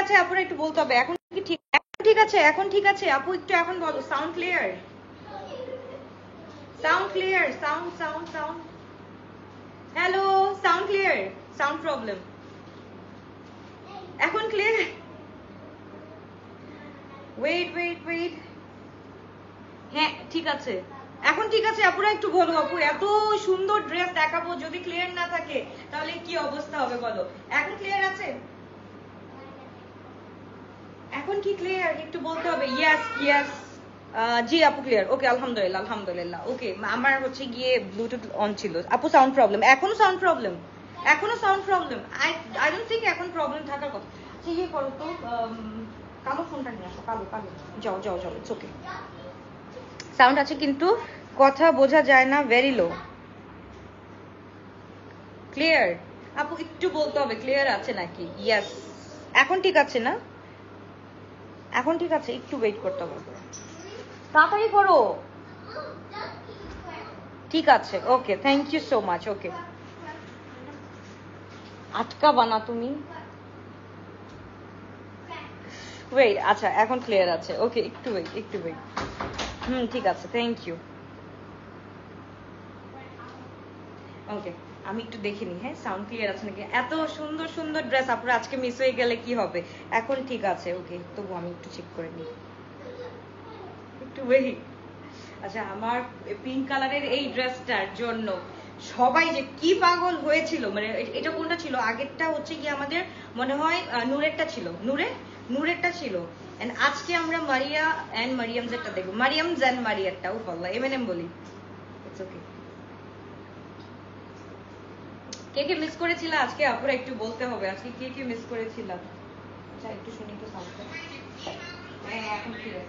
আছে আপুরা একটু বলতে হবে এখন কি ঠিক, এখন ঠিক আছে, এখন ঠিক আছে আপু একটু এখন বলো। Sound clear, sound clear, sound sound sound, hello sound clear, sound problem, এখন ক্লিয়ার? ওয়েট ওয়েট ওয়েট, হ্যাঁ ঠিক আছে, এখন ঠিক আছে আপুরা একটু বলো। আপু এত সুন্দর ড্রেস দেখাবো, যদি ক্লিয়ার না থাকে তাহলে কি অবস্থা হবে বলো। এখন ক্লিয়ার আছে, এখন কি ক্লিয়ার একটু বলতে হবে। ইয়েস ইয়েস, জি আপু ক্লিয়ার, ওকে আলহামদুলিল্লাহ আলহামদুলিল্লাহ। ওকে আমার হচ্ছে গিয়ে ব্লুটুথ অন ছিল আপু। সাউন্ড প্রবলেম, এখনো সাউন্ড প্রবলেম, এখনো sound problem. I don't think এখন প্রবলেম থাকার কথা। আচ্ছা ইয়ে করো তো, কালো ফোনটা নিয়ে আসো, কালো কালো, যাও যাও যাও, ইটস ওকে। সাউন্ড আছে কিন্তু কথা বোঝা যায় না, ভেরি লো। ক্লিয়ার আপু একটু বলতে হবে ক্লিয়ার আছে নাকি। ইয়েস এখন ঠিক আছে না, এখন ঠিক আছে, একটু ওয়েট করতে হবে, তাড়াতাড়ি করো। ঠিক আছে ওকে, থ্যাংক ইউ সো মাচ। ওকে আটকা বানা তুমি, ওয়েট, আচ্ছা এখন ক্লিয়ার আছে, ওকে একটু ওয়েট একটু ওয়েট। ঠিক আছে, থ্যাংক ইউ। ওকে আমি একটু দেখে নিই, হ্যাঁ সাউন্ড ক্লিয়ার আছে নাকি। এত সুন্দর সুন্দর ড্রেস আপনারা আজকে মিস হয়ে গেলে কি হবে। এখন ঠিক আছে ওকে, তবু আমি একটু চেক করে নিই, একটু ওয়েট। আচ্ছা আমার পিঙ্ক কালারের এই ড্রেসটার জন্য সবাই যে কি পাগল হয়েছিল, মানে এটা কোনটা ছিল আগেরটা হচ্ছে কি আমাদের মনে হয় নূরেরটা ছিল, নূরেরটা ছিল। এন্ড আজকে আমরা মারিয়া এন্ড মারিয়াম যেটা দেখবো, মারিয়াম এন্ড মারিয়ারটা। ও আল্লাহ এমএনএম বলি, ইটস ওকে। কে কে মিস করেছিল আজকে আপুরা একটু বলতে হবে, আজকে কে কে মিস করেছিল। আচ্ছা একটু শুনি তো সাউন্ডটা, হ্যাঁ এখন ক্লিয়ার।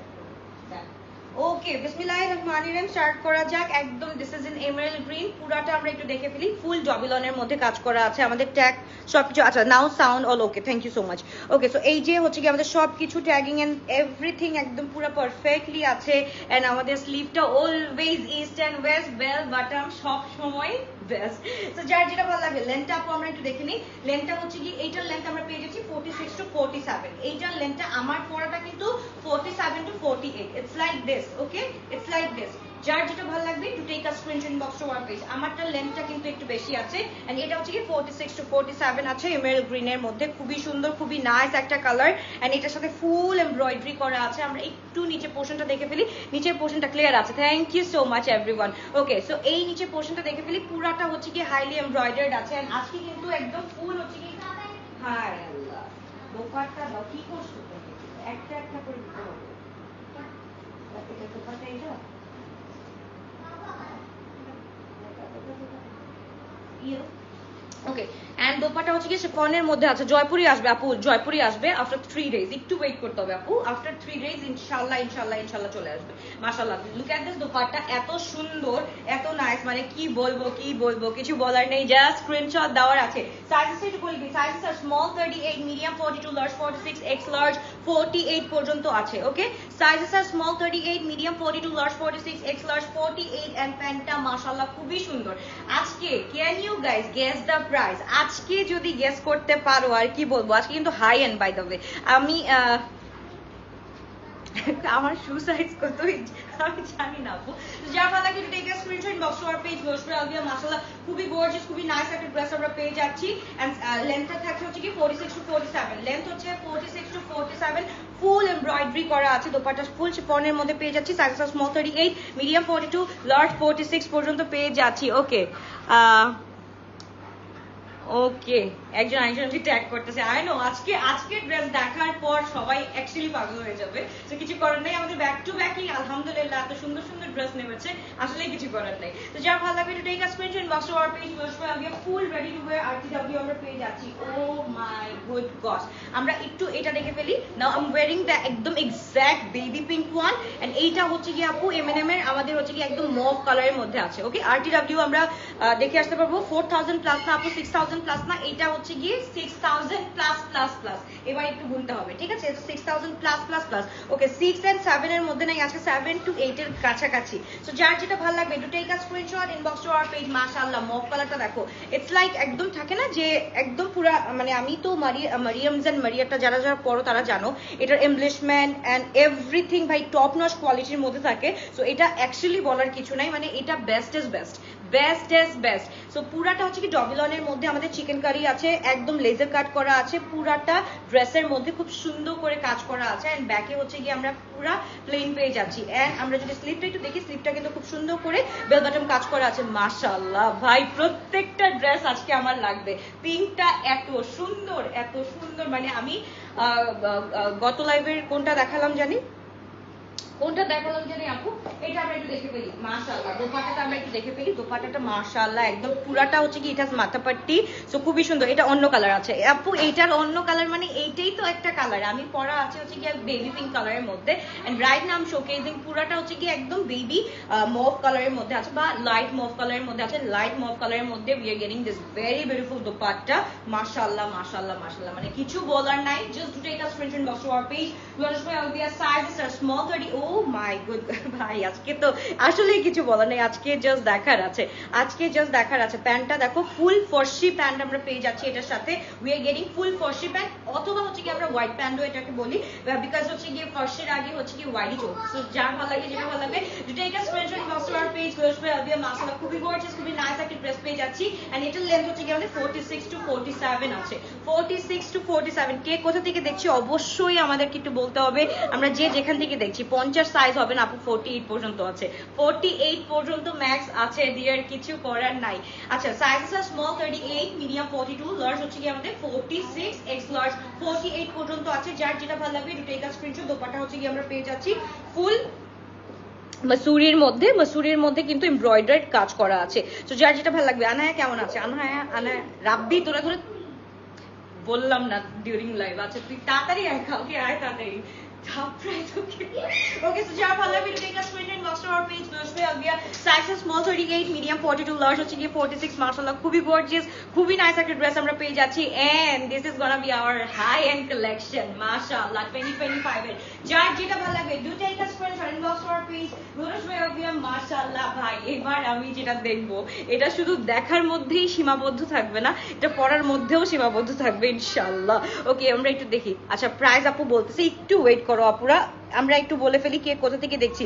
ওকে বিসমিল্লাহির রহমানির রহিম, স্টার্ট করা যাক। একদম this is in emerald green, পুরাটা আমরা একটু দেখে ফেলি। ফুল ডবিলনের মধ্যে কাজ করা আছে, আমাদের ট্যাগ সবকিছু। আচ্ছা now sound all okay, thank you so much. Okay so এই যে হচ্ছে কি আমাদের সবকিছু ট্যাগিং এন্ড এভরিথিং একদম পুরো পারফেক্টলি আছে। এন্ড আমাদের স্লিভটা always east and west, bell bottom সব সময় বেস্ট। তো যার যেটা ভালো লাগে। লেন্থটা আপু আমরা একটু দেখে নিই। লেন্থটা হচ্ছে কি এইটার লেন্থ আমরা পেয়ে যাচ্ছি 46 to 47। এইটার লেন্থটা আমার পরাটা কিন্তু 47 to 48। It's like this, okay it's like this. যার যেটা ভালো লাগবে to take a screenshot inbox to our page. আমারটার লেন্থটা কিন্তু একটু বেশি আছে এন্ড এটা হচ্ছে কি 46 to 47 আছে এমেরাল্ড গ্রিনের মধ্যে। খুবই সুন্দর, খুবই নাইস একটা কালার এন্ড এটার সাথে ফুল এমব্রয়ডারি করা আছে। আমরা একটু নিচে পোর্শনটা দেখে ফেলি, নিচের পোর্শনটা ক্লিয়ার আছে, thank you so much everyone. Okay so এই নিচে পোর্শনটা দেখে ফেলি, পুরাটা হচ্ছে কি হাইলি এমব্রয়ডার্ড আছে এন্ড আজকে কিন্তু একদম ফুল হচ্ছে কি, হায় আল্লাহ দোপাট্টা দাও, কি করছো তুমি, একটা একটা করে দিতে হবে। এটা দোপাট্টা, এটা ওকে এন্ড দোপাট্টা হচ্ছে কি শিফনের মধ্যে আছে। জয়পুরি আসবে আপু, জয়পুরি আসবে আফটার 3 days, একটু ওয়েট করতে হবে আপু। আফটার 3 days ইনশাআল্লাহ ইনশাআল্লাহ ইনশাআল্লাহ চলে আসবে। মাশাআল্লাহ লুক এট দিস দোপাট্টা, এত সুন্দর এত নাইস, মানে কি বলবো কি বলবো, কিছু বলার নেই, জাস্ট স্ক্রিনশট দেওয়ার আছে। সাইজেস একটু বলে দিই, sizes are small 38, medium 42, large 46, X large 48 পর্যন্ত আছে। Okay sizes are small 38, medium 42, large 46, X large 48 and প্যান্টটা মাশাআল্লাহ খুবই সুন্দর। আজকে can you guys guess the price? আজকে যদি গেস করতে পারো আর কি বলবো, আজকে কিন্তু hi and by the way. আমি আমার শু সাইজ কত আমি জানি না আপু। যার ভালো লাগে take a screenshot inbox to our page গোসপুর আলবিয়া। মাশাআল্লাহ খুবই গর্জিয়াস, খুবই নাইস একটা ড্রেস আমরা পেয়ে যাচ্ছি এন্ড লেন্থটা থাকছে হচ্ছে কি 46 to 47। লেন্থ হচ্ছে 46 to 47, ফুল এমব্রয়ডারি করা আছে। দোপাট্টা ফুল শিফনের মধ্যে পেয়ে যাচ্ছি। সাইজ স্মল 38, মিডিয়াম 42, লার্জ 46 পর্যন্ত পেয়ে যাচ্ছি। ওকে ওকে একজন আরেকজনকে ট্যাগ করতেছে। আই নো আজকে ড্রেস দেখার পর সবাই অ্যাকচুয়ালি পাগল হয়ে যাবে। তো কিছু করার নেই, আমাদের ব্যাক টু ব্যাকই আলহামদুলিল্লাহ এত সুন্দর সুন্দর ড্রেস নেমেছে, আসলে কিছু করার নেই। তো যার ভালো লাগবে to take a screenshot inbox to our page গোসপুর Albia. Full ready to wear RTW আমরা পেয়ে যাচ্ছি। ও মাই গুড গস, আমরা একটু এটা দেখে ফেলি। Now I am wearing the একদম exact baby pink one and এইটা হচ্ছে কি আপু এমএনএম এর আমাদের হচ্ছে কি একদম মভ কালারের মধ্যে আছে। ওকে আরটিডব্লিউ আমরা দেখে আসতে পারবো 4000 প্লাস না আপু, 6000 6000 প্লাস না, এটা হচ্ছে গিয়ে 6000 প্লাস প্লাস প্লাস, এবার একটু গুনতে হবে, ঠিক আছে? 6000 plus plus plus. Okay, 6 and 7 এর মধ্যে নাই, আজকে 7 to 8 এর কাছাকাছি। সো যার যেটা ভালো লাগবে একটু take a screenshot, inbox to our page. মাশাআল্লাহ, মফ কালারটা দেখো, ইটস লাইক একদম থাকে না যে একদম পুরা, মানে আমি তো মারিয়ামস এন্ড মারিয়াটা যারা যারা পড়ো তারা জানো এটার এমব্লিশমেন্ট এন্ড এভরিথিং ভাই টপ নচ কোয়ালিটির মধ্যে থাকে। সো এটা অ্যাকচুয়ালি বলার কিছু নাই, মানে এটা best is best, best is best. So পুরাটা হচ্ছে কি ডবিলনের মধ্যে আমাদের চিকেন কারি আছে, একদম লেজার কাট করা আছে, পুরাটা ড্রেসের মধ্যে খুব সুন্দর করে কাজ করা আছে। এন্ড ব্যাকে হচ্ছে কি আমরা পুরা প্লেন পেয়ে যাচ্ছি। এন্ড আমরা যদি স্লিপটা একটু দেখি, স্লিপটা কিন্তু খুব সুন্দর করে বেল বটম কাজ করা আছে। মাশাআল্লাহ ভাই, প্রত্যেকটা ড্রেস আজকে আমার লাগবে। পিঙ্কটা এত সুন্দর, এত সুন্দর, মানে আমি গত লাইভের কোনটা দেখালাম জানি, কোনটা দেখালাম জানি আপু, এটা আমরা একটু দেখে ফেলি। মাশাআল্লাহ, দোপাট্টাটা আমরা একটু দেখে ফেলি। দোপাট্টাটা মাশাআল্লাহ একদম পুরাটা হচ্ছে কি এটা মাথাপাট্টি, সো খুবই সুন্দর। এটা অন্য কালার আছে আপু, এইটার অন্য কালার, মানে এইটাই তো একটা কালার। আমি পরা আছে হচ্ছে কি বেবি পিঙ্ক কালারের মধ্যে, এন্ড রাইট নাম শোকেজিং পুরাটা হচ্ছে কি একদম বেবি মভ কালারের মধ্যে আছে, বা লাইট মভ কালারের মধ্যে আছে। লাইট মভ কালারের মধ্যে we are getting this very beautiful dupatta. মাশাআল্লাহ মাশাআল্লাহ মাশাআল্লাহ, মানে কিছু বলার নাই। Just to take a screenshot, box to our page. Sizes are small 30। Oh my god ভাই, আজকে তো আসলে কিছু বলার নেই, আজকে জাস্ট দেখার আছে, আজকে জাস্ট দেখার আছে। প্যান্টটা দেখো, ফুল ফর্সি প্যান্ট আমরা পেয়ে যাচ্ছি এটার সাথে। উই আর গেটিং ফুল ফর্সি প্যান্ট, অথবা হচ্ছে কি আমরা হোয়াইট প্যান্টও এটাকে বলি, বিকজ হচ্ছে গিয়ে ফর্সির আগে হচ্ছে কি হোয়াইটই চলছে। সো যার ভালো লাগে, যেটা ভালো লাগবে, to take a screenshot, box to our page. মাশাআল্লাহ খুবই গর্জিয়াস, খুবই নাইস একটা ড্রেস পেয়ে যাচ্ছি। এন্ড এটার লেন্থ হচ্ছে কি আমাদের 46 to 47 আছে, 46 to 47। কে কোথা থেকে দেখছি অবশ্যই আমাদেরকে একটু বলতে হবে, আমরা যে যেখান থেকে দেখছি। 50 সাইজ হবে না আপু, 48 পর্যন্ত আছে, 48 পর্যন্ত ম্যাক্স আছে, ডিয়ার কিছু করার নাই। আচ্ছা, sizes are small 38, medium 42, large হচ্ছে কি আমাদের 46, এক্স লার্জ 48 পর্যন্ত আছে। যার যেটা ভালো লাগবে একটু টেক আ স্ক্রিনশট। দোপাট্টা হচ্ছে কি আমরা পেয়ে যাচ্ছি ফুল মাসুরির মধ্যে, মাসুরির মধ্যে কিন্তু এমব্রয়ডারি কাজ করা আছে। তো যার যেটা ভালো লাগবে। আনায়া কেমন আছে? আনায়া রাব্বি তোরা ধরে বললাম না ডিউরিং লাইভ। আচ্ছা তুই তাড়াতাড়ি আয়, কালকে আয় তাড়াতাড়ি। Okay, so যারা ভালো লাগবে take a screenshot, box to our page, size small 38, medium 42, large হচ্ছে গিয়ে 46। মাশাআল্লাহ খুবই গর্জিয়াস, খুবই নাইস একটা ড্রেস আমরা পেয়ে যাচ্ছি। and this is gonna be our high end collection, মাশাআল্লাহ 2025 এর। যার যেটা ভালো লাগবে do take a screenshot, box to our page, মাশাআল্লাহ ভাই, এবার আমি যেটা দেখবো এটা শুধু দেখার মধ্যেই সীমাবদ্ধ থাকবে না, এটা পড়ার মধ্যেও সীমাবদ্ধ থাকবে ইনশাআল্লাহ। ওকে, আমরা একটু দেখি। আচ্ছা, প্রাইস আপু বলতেছি, একটু ওয়েট করো আপুরা, আমরা একটু বলে ফেলি কে কোথা থেকে দেখছি।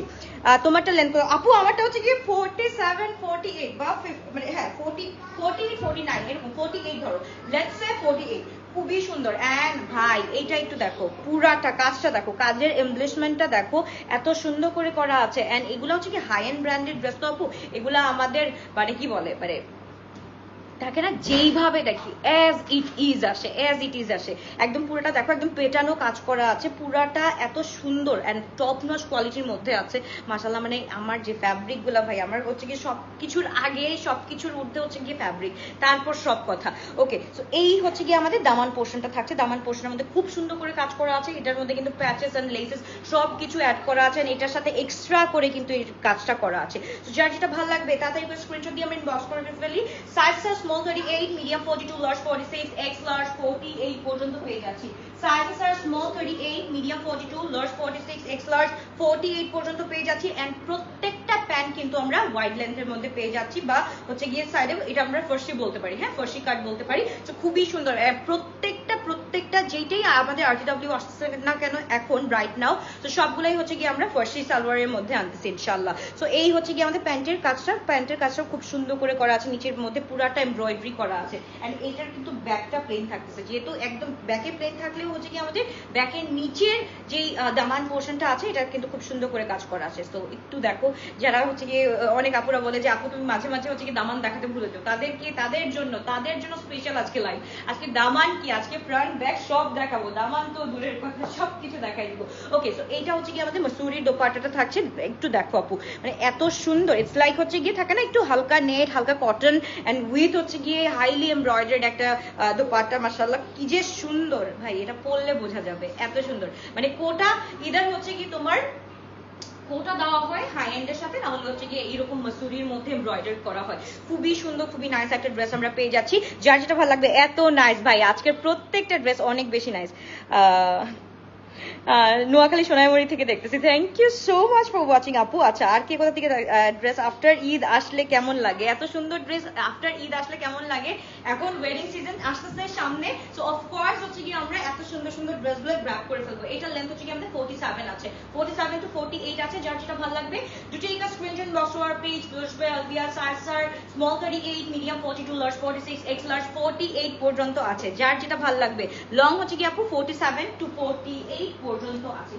তোমারটা লেন্থ আপু, আমারটা হচ্ছে কি 47 48 বা মানে হ্যাঁ 40 48 49 এরকম, 48 ধরো, লেটস সে 48। খুবই সুন্দর। এন্ড ভাই এইটা একটু দেখো, পুরাটা কাজটা দেখো, কাজের এমব্লিশমেন্টটা দেখো, এত সুন্দর করে করা আছে। এন্ড এগুলো হচ্ছে কি হাই এন্ড ব্র্যান্ডেড ড্রেস তো আপু, এগুলা আমাদের মানে কি বলে, মানে থাকে না যেইভাবে দেখি অ্যাজ ইট ইজ আসে, অ্যাজ ইট ইজ আসে। একদম পুরোটা দেখো, একদম পেটানো কাজ করা আছে, পুরাটা এত সুন্দর এন্ড টপ নচ কোয়ালিটির মধ্যে আছে। মাশাআল্লাহ, মানে আমার যে ফ্যাব্রিক গুলা ভাই, আমার হচ্ছে কি সবকিছুর আগে, সবকিছুর ঊর্ধ্বে হচ্ছে গিয়ে ফ্যাব্রিক, তারপর সব কথা। ওকে, সো এই হচ্ছে গিয়ে আমাদের দামান পোর্শনটা থাকছে। দামান পোর্শনের মধ্যে খুব সুন্দর করে কাজ করা আছে। এটার মধ্যে কিন্তু প্যাচেস এন্ড লেসেস সবকিছু অ্যাড করা আছে। এটার সাথে এক্সট্রা করে কিন্তু এই কাজটা করা আছে। তো যার যেটা ভালো লাগবে তাড়াতাড়ি করে স্ক্রিনশট দিয়ে আমরা ইনবক্স করে ফেলি। Size small 38, medium 42, large 46, X large 48 পর্যন্ত পেয়ে যাচ্ছি। Sizes are small 38, medium 42, large 46, X large 48 পর্যন্ত পেয়ে যাচ্ছি। এন্ড প্রত্যেকটা প্যান্ট কিন্তু আমরা ওয়াইড লেন্থের মধ্যে পেয়ে যাচ্ছি, বা হচ্ছে গিয়ে সাইডে এটা আমরা ফার্সি বলতে পারি, হ্যাঁ ফার্সি কাট বলতে পারি। তো খুবই সুন্দর প্রত্যেকটা যেটাই আমাদের আরটিডব্লিউ আসছে না কেন এখন রাইট নাও, তো সবগুলাই হচ্ছে গিয়ে আমরা ফার্সি সালোয়ারের মধ্যে আনতেছি ইনশাআল্লাহ। সো এই হচ্ছে গিয়ে আমাদের প্যান্টের কাজটা খুব সুন্দর করে করা আছে, নিচের মধ্যে পুরাটা এমব্রয়ডারি করা আছে। এন্ড এটার কিন্তু ব্যাকটা প্লেন থাকতেছে, যেহেতু একদম ব্যাকে প্লেন থাকলেও হচ্ছে কি আমাদের ব্যাকের নিচের যেই দামান পোর্শনটা আছে এটা কিন্তু খুব সুন্দর করে কাজ করা আছে। তো একটু দেখো, যারা হচ্ছে গিয়ে অনেক আপুরা বলে যে আপু তুমি মাঝে মাঝে হচ্ছে কি দামান দেখাতে ভুলে যাও, তাদের জন্য স্পেশাল আজকে লাইভ। আজকে দামান কি, আজকে ফ্রন্ট ব্যাক সব দেখাবো, দামান তো দূরের কথা, সবকিছু দেখাই দিব। ওকে, সো এইটা হচ্ছে কি আমাদের মাসুরির দোপাট্টাটা থাকছে। একটু দেখো আপু, মানে এত সুন্দর, ইটস লাইক হচ্ছে গিয়ে থাকে না একটু হালকা নেট, হালকা কটন এন্ড উইথ হচ্ছে গিয়ে হাইলি এমব্রয়ডার্ড একটা দোপাট্টা। মাশাআল্লাহ কি যে সুন্দর ভাই, এটা পরলে বোঝা যাবে এত সুন্দর। মানে কোটা ইদার হচ্ছে কি তোমার কোটা দেওয়া হয় হাই এন্ডের সাথে, না হলে হচ্ছে গিয়ে এইরকম মাসুরির মধ্যে এমব্রয়ডারি করা হয়। খুবই সুন্দর, খুবই নাইস একটা ড্রেস আমরা পেয়ে যাচ্ছি। যার যেটা ভালো লাগবে, এত নাইস ভাই, আজকের প্রত্যেকটা ড্রেস অনেক বেশি নাইস। নোয়াখালী সোনাইমুড়ি থেকে দেখতেছি, thank you so much for watching আপু। আচ্ছা, আর কে কোথা থেকে ড্রেস আফটার ঈদ আসলে কেমন লাগে? এত সুন্দর ড্রেস আফটার ঈদ আসলে কেমন লাগে? এখন ওয়েডিং সিজন আসতেছে সামনে, সো অফকোর্স হচ্ছে কি আমরা এত সুন্দর সুন্দর ড্রেসগুলো গ্র্যাব করে ফেলবো। এটার লেন্থ হচ্ছে কি আমাদের 47 আছে, 47 to 48 আছে। যার যেটা ভালো লাগবে to take a screenshot, box our page, blush by Albia, size are small 38, medium 42, large 46, X large 48 পর্যন্ত আছে। যার যেটা ভালো লাগবে। লং হচ্ছে কি আপু 47 to 48 পর্যন্ত আছে।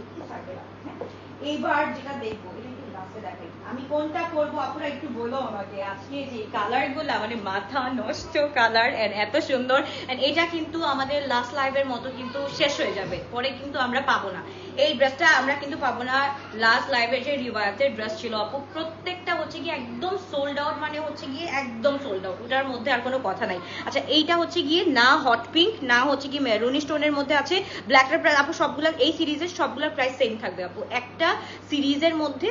এইবার যেটা দেখবো, এটা একটু লাস্টে দেখাই, আমি কোনটা করবো আপনারা একটু বলো আমাকে। আজকে যে কালার গুলা মানে মাথা নষ্ট কালার, এন্ড এত সুন্দর, এন্ড এটা কিন্তু আমাদের লাস্ট লাইভের মতো কিন্তু শেষ হয়ে যাবে, পরে কিন্তু আমরা পাবো না এই ড্রেসটা, আমরা কিন্তু পাবো না। লাস্ট লাইভের যে রিওয়ায়াতের ড্রেস ছিল আপু, প্রত্যেকটা হচ্ছে গিয়ে একদম সোল্ড আউট, মানে হচ্ছে গিয়ে একদম সোল্ড আউট, ওটার মধ্যে আর কোনো কথা নাই। আচ্ছা, এইটা হচ্ছে গিয়ে না হট পিঙ্ক, না হচ্ছে গিয়ে মেরুনি স্টোনের মধ্যে আছে, ব্ল্যাকের প্রাইস আপু সবগুলা এই সিরিজের সবগুলোর প্রাইস সেম থাকবে আপু। একটা সিরিজের মধ্যে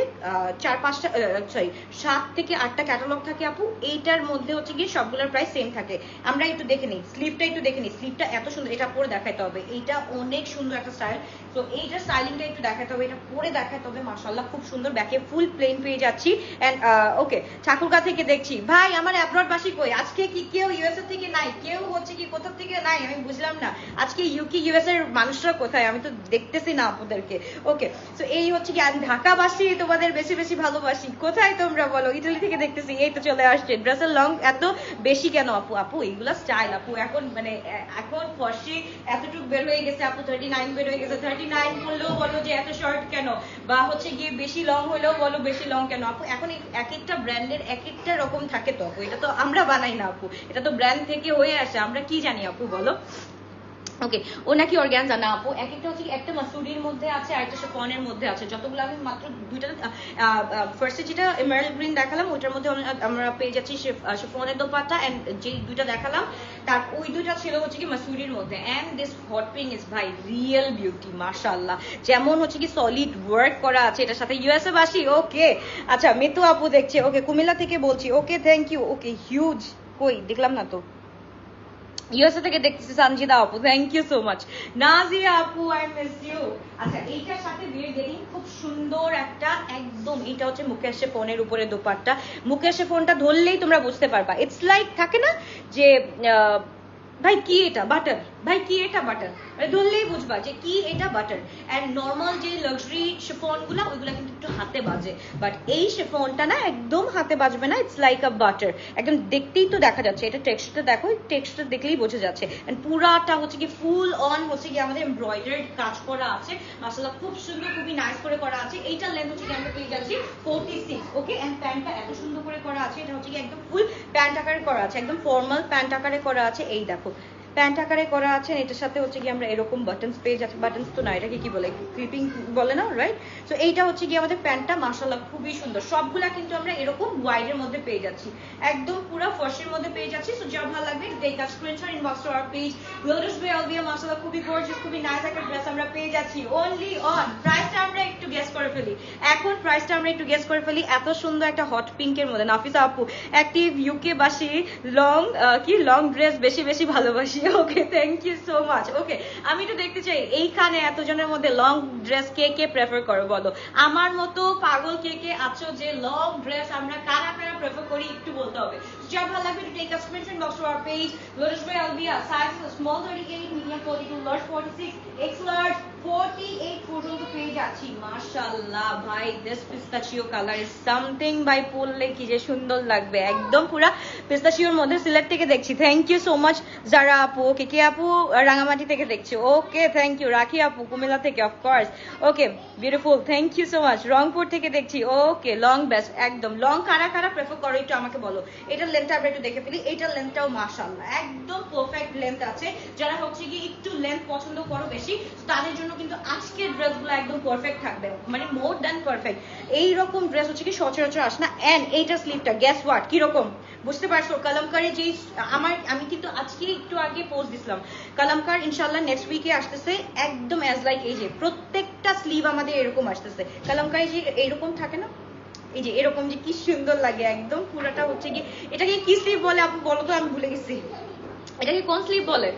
7 থেকে 8টা ক্যাটালগ থাকে আপু, এইটার মধ্যে হচ্ছে গিয়ে সবগুলোর প্রাইস সেম থাকে। আমরা একটু দেখে নিই স্লিপটা, একটু দেখে নিই স্লিপটা এত সুন্দর, এটা পরে দেখাইতে হবে, এইটা অনেক সুন্দর একটা স্টাইল। তো এইটা স্টাইলিংটা একটু দেখাতে হবে, এটা পরে দেখাতে হবে, মাশাআল্লাহ খুব সুন্দর। ব্যাকে ফুল প্লেন পেয়ে যাচ্ছি। এন্ড ওকে, ঠাকুরগা থেকে দেখছি ভাই, আমার অ্যাব্রড বাসী কই? আজকে কি কেউ ইউএসএ থেকে নাই? কেউ হচ্ছে কি কোথা থেকে নাই? আমি বুঝলাম না আজকে ইউকে ইউএস এর মানুষরা কোথায়, আমি তো দেখতেছি না আপনাদেরকে। ওকে, সো এই হচ্ছে কি, আমি ঢাকাবাসী তোমাদের বেশি বেশি ভালোবাসি। কোথায় তোমরা বলো? ইটালি থেকে দেখতেছি, এই তো চলে আসছে। ড্রেসের লং এত বেশি কেন আপু? আপু এইগুলা স্টাইল আপু, এখন মানে এখন ফর্সি এতটুকু বের হয়ে গেছে আপু, 39 বের হয়ে গেছে। 39 বললেও বলো যে এত শর্ট কেন, বা হচ্ছে গিয়ে বেশি লং হলেও বলো বেশি লং কেন আপু। এখন এক একটা ব্র্যান্ডের এক একটা রকম থাকে তো আপু, এটা তো আমরা বানাই না আপু, এটা তো ব্র্যান্ড থেকে হয়ে আসে, আমরা কি জানি আপু বলো। ওকে, ও নাকি অর্গানজা না আপু, এক একটা হচ্ছে একটা মাসুরির মধ্যে আছে আর একটা শিফনের মধ্যে আছে। যতগুলো আমি মাত্র দুইটা, ফার্স্টে যেটা এমারাল্ড গ্রিন দেখালাম ওইটার মধ্যে আমরা পেয়ে যাচ্ছি শিফনের দোপাট্টা, এন্ড যে দুইটা দেখালাম তার ওই দুইটা ছিল হচ্ছে কি মাসুরির মধ্যে। And this hot pink is ভাই রিয়েল বিউটি, মাশাআল্লাহ। যেমন হচ্ছে কি সলিড ওয়ার্ক করা আছে এটার সাথে। ইউএসএ বাসী ওকে, আচ্ছা মিতু আপু দেখছে, ওকে কুমিল্লা থেকে বলছি, okay thank you. Okay huge, কই দেখলাম না তো। ইউএসএ থেকে দেখতেছি সঞ্জিদা আপু, thank you so much. Nazia আপু, আই মিস ইউ। আচ্ছা, এইটার সাথে বিয়ের গেটিং খুব সুন্দর একটা, একদম এটা হচ্ছে মুকেশ শিফনের উপরে দোপাট্টা। মুকেশ শিফনটা ধরলেই তোমরা বুঝতে পারবা, ইটস লাইক থাকে না যে ভাই কি এটা বাটার, ভাই কি এটা বাটার, ধরলেই বুঝবা যে কি এটা বাটার। এন্ড নর্মাল যে লাক্সারি শিফন গুলা ওইগুলা কিন্তু একটু হাতে বাজে, বাট এই শিফনটা না একদম হাতে বাজবে না, ইটস লাইক আ বাটার, একদম দেখতেই তো দেখা যাচ্ছে। এটা টেক্সচারটা দেখো, টেক্সচার দেখলেই বোঝা যাচ্ছে। এন্ড পুরাটা হচ্ছে কি ফুল অন হচ্ছে কি আমাদের এমব্রয়ডারি কাজ করা আছে, মাশাআল্লাহ খুব সুন্দর, খুবই নাইস করে করা আছে। এইটার লেন্থ হচ্ছে কি আমরা পেয়ে যাচ্ছি 46, ওকে। এন্ড প্যান্টটা এত সুন্দর করে করা আছে, এটা হচ্ছে কি একদম ফুল প্যান্ট আকারে করা আছে, একদম ফর্মাল প্যান্ট আকারে করা আছে। এই দেখো প্যান্ট আকারে করা আছে, এটার সাথে হচ্ছে কি আমরা এরকম বাটনস পেয়ে যাচ্ছি, বাটনস তো না, এটাকে কি বলে, ক্রিপিং বলে না, রাইট? সো এইটা হচ্ছে কি আমাদের প্যান্টটা, মাশাআল্লাহ খুবই সুন্দর। সবগুলা কিন্তু আমরা এরকম ওয়াইডের মধ্যে পেয়ে যাচ্ছি, একদম পুরো ফর্সির মধ্যে পেয়ে যাচ্ছি। সো যা ভালো লাগবে take a screenshot, inbox to our page glorious by Albia. মাশাআল্লাহ খুবই গর্জিয়াস, খুবই নাইস একটা ড্রেস আমরা পেয়ে যাচ্ছি। অনলি অন প্রাইসটা আমরা একটু গেস করে ফেলি, এখন প্রাইসটা আমরা একটু গেস করে ফেলি। এত সুন্দর একটা হট পিঙ্কের মধ্যে, নাফিসা আপু অ্যাক্টিভ ইউকে বাসী, লং কি লং ড্রেস বেশি বেশি ভালোবাসি। ওকে, থ্যাংক ইউ সো মাচ। ওকে, আমি তো দেখতে চাই এইখানে এতজনের মধ্যে লং ড্রেস কে কে প্রেফার করো বলো। আমার মতো পাগল কে কে আছো যে লং ড্রেস আমরা কারা কারা প্রেফার করি একটু বলতে হবে। যা ভালো লাগবে to take a screenshot, box to our page glorious by Albia, size small 38, medium 42, large 46, X large 48 পর্যন্ত পেয়ে যাচ্ছি। মাশাআল্লাহ ভাই, this pistachio colour is something, ভাই পরলে কি যে সুন্দর লাগবে, একদম পুরা পিস্তাচিওর মধ্যে। সিলেট থেকে দেখছি, থ্যাংক ইউ সো মাচ। যারা আপু, ওকে কে আপু রাঙামাটি থেকে দেখছি, ওকে থ্যাংক ইউ। রাখি আপু কুমিল্লা থেকে, of course, okay beautiful, thank you so much. Rangpur থেকে দেখছি, ওকে লং বেস্ট, একদম লং কারা কারা প্রেফার করো একটু আমাকে বলো। এটার লেন্থটা আমরা একটু দেখে ফেলি। এইটার লেন্থটাও মাশাআল্লাহ একদম পারফেক্ট লেন্থ আছে। যারা হচ্ছে কি একটু লেন্থ পছন্দ করো বেশি, তাদের জন্য কিন্তু আজকের ড্রেসগুলো একদম পারফেক্ট থাকবে, মানে মোর দ্যান পারফেক্ট। এইরকম ড্রেস হচ্ছে কি সচরাচর আসে না। এন্ড এইটার স্লিভটা গ্যাস হোয়াট কিরকম বুঝতে পারছো? কালামকারি যেই আমি কিন্তু আজকে একটু আগে পোস্ট দিছিলাম, কালামকার ইনশাআল্লাহ নেক্সট উইকে আসতেছে একদম অ্যাজ লাইক এই যে প্রত্যেকটা স্লিভ আমাদের এরকম আসতেছে। কালামকারি যে এরকম থাকে না, এই যে এরকম যে কি সুন্দর লাগে একদম পুরাটা হচ্ছে কি। এটাকে কি স্লিভ বলে আপু বলো তো, আমি ভুলে গেছি। এটাকে কোন স্লিভ বলে?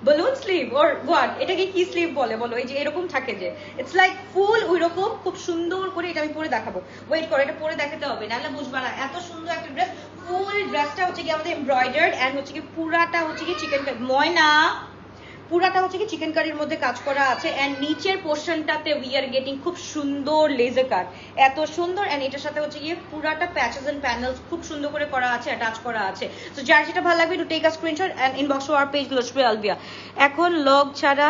balloon sleeve or what? এটাকে কি স্লিভ বলে বলো? এই যে এরকম থাকে যে ইটস লাইক ফুল ওইরকম খুব সুন্দর করে। এটা আমি পরে দেখাবো, ওয়েট করো, এটা পরে দেখাতে হবে নাহলে বুঝবা না। এত সুন্দর একটা ড্রেস, ফুল ড্রেসটা হচ্ছে কি আমাদের এমব্রয়ডার্ড এন্ড হচ্ছে কি পুরাটা হচ্ছে কি চিকেন কারি, ময়না পুরাটা হচ্ছে কি চিকেন কারির মধ্যে কাজ করা আছে। এন্ড নিচের পোর্শনটাতে উই আর গেটিং খুব সুন্দর লেজার কাট, এত সুন্দর। এন্ড এটার সাথে হচ্ছে গিয়ে পুরাটা প্যাচেস এন্ড প্যানেলস খুব সুন্দর করে করা আছে, অ্যাটাচ করা আছে। সো যার যেটা ভালো লাগবে to take a screenshot and inbox to our page লুশবে আলবিয়া। এখন লগ ছাড়া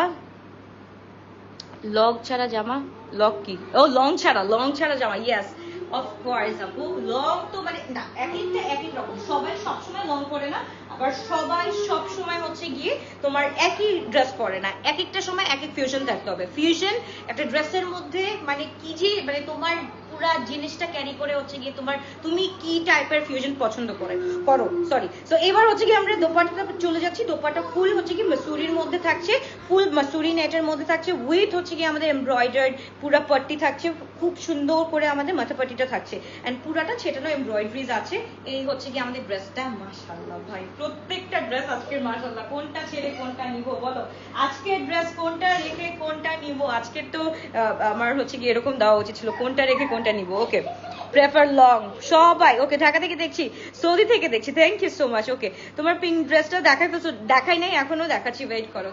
জামা, লগ কি? ও লং ছাড়া জামা, ইয়েস অফ কোর্স আপু। লং তো মানে না, এক এক রকম, সবাই সবসময় লং পরে না, আবার সবাই সব সময় হচ্ছে গিয়ে তোমার একই ড্রেস পরে না। এক একটা সময় এক এক ফিউশন থাকতে হবে। ফিউশন একটা ড্রেসের মধ্যে মানে কি যে মানে তোমার পুরা জিনিসটা ক্যারি করে হচ্ছে গিয়ে তোমার তুমি কি টাইপের ফিউশন পছন্দ করো সরি। সো এবার হচ্ছে কি আমরা দোপাট্টাটা চলে যাচ্ছি। দোপাট্টা ফুল হচ্ছে কি মাসুরির মধ্যে থাকছে, ফুল মাসুরি নেটের মধ্যে থাকছে, উইথ হচ্ছে কি আমাদের এমব্রয়ডার্ড পুরা পট্টি থাকছে, খুব সুন্দর করে আমাদের মাথা পট্টিটা থাকছে এন্ড পুরাটা ছেটানো এমব্রয়ডারিজ আছে। এই হচ্ছে কি আমাদের ড্রেসটা, মাশাআল্লাহ ভাই প্রত্যেকটা ড্রেস আজকের মাশাআল্লাহ। কোনটা ছেড়ে কোনটা নিব বলো? আজকের ড্রেস কোনটা রেখে কোনটা নিব? আজকের তো আমার হচ্ছে কি এরকম দেওয়া উচিত ছিল, কোনটা রেখে কোনটা নিব। ওকে প্রেফার লং সবাই। ওকে ঢাকা থেকে দেখছি, সৌদি থেকে দেখছি, থ্যাংক ইউ সো মাচ। ওকে তোমার পিঙ্ক ড্রেসটা দেখাই নাই এখনো, দেখাচ্ছি, ওয়েট করো।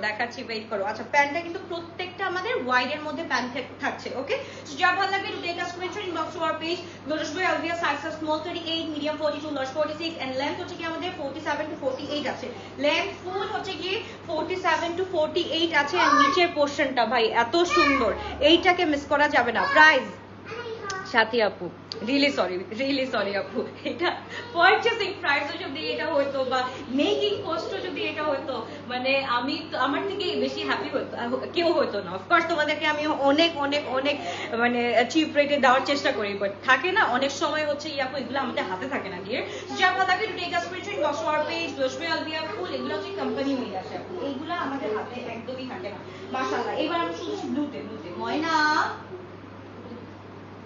আচ্ছা প্যান্টটা কিন্তু প্রত্যেকটা আমাদের ওয়াইড এর মধ্যে প্যান্ট থাকছে। ওকে যা ভালো লাগবে to take a screenshot inbox to our page lotus boy Albia. Size small 38, medium 42, large 46 and length হচ্ছে কি আমাদের 47 টু 48 আছে। লেন্থ ফুল হচ্ছে কি 47 টু 48 আছে। আর নিচের পোরশনটা ভাই এত সুন্দর, এইটাকে মিস করা যাবে না। প্রাইস সাথী আপু রিয়েলি সরি আপু, এটা পারচেসিং প্রাইস যদি এটা হইতো বা মেকিং কস্ট যদি এটা হইতো, মানে আমি আমার থেকে বেশি হ্যাপি হইতো কেউ হইতো না। অফকোর্স তোমাদেরকে আমি অনেক অনেক অনেক মানে চিপ রেটে দেওয়ার চেষ্টা করি, বাট থাকে না অনেক সময় হচ্ছে আপু এগুলো আমাদের হাতে থাকে না। ডিয়ার যা ভালো লাগে take a screenshot inbox to our page লোশবে আলবিয়া ফুল। এগুলো হচ্ছে কোম্পানি মেড আছে আপু, এইগুলো আমাদের হাতে একদমই থাকে না মাশাআল্লাহ। এবার আমি শুধু ব্লুতে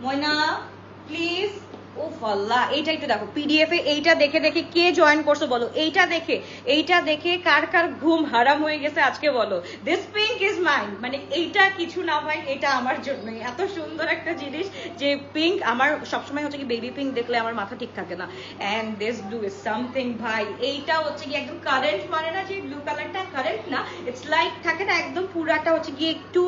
ময়না প্লিজ। উফ আল্লাহ, এইটা একটু দেখো পিডিএফ এ। এইটা দেখে কে জয়েন করছো বলো? এইটা দেখে কার ঘুম হারাম হয়ে গেছে আজকে বলো? দিস পিঙ্ক ইজ মাইন, মানে এইটা কিছু না ভাই, এটা আমার জন্যই। এত সুন্দর একটা জিনিস যে পিঙ্ক, আমার সবসময় হচ্ছে কি বেবি পিঙ্ক দেখলে আমার মাথা ঠিক থাকে না। And this blue is something ভাই। এইটা হচ্ছে কি একদম কারেন্ট, মানে না যে ব্লু কালারটা কারেন্ট না, ইটস লাইক থাকে না একদম পুরাটা হচ্ছে কি একটু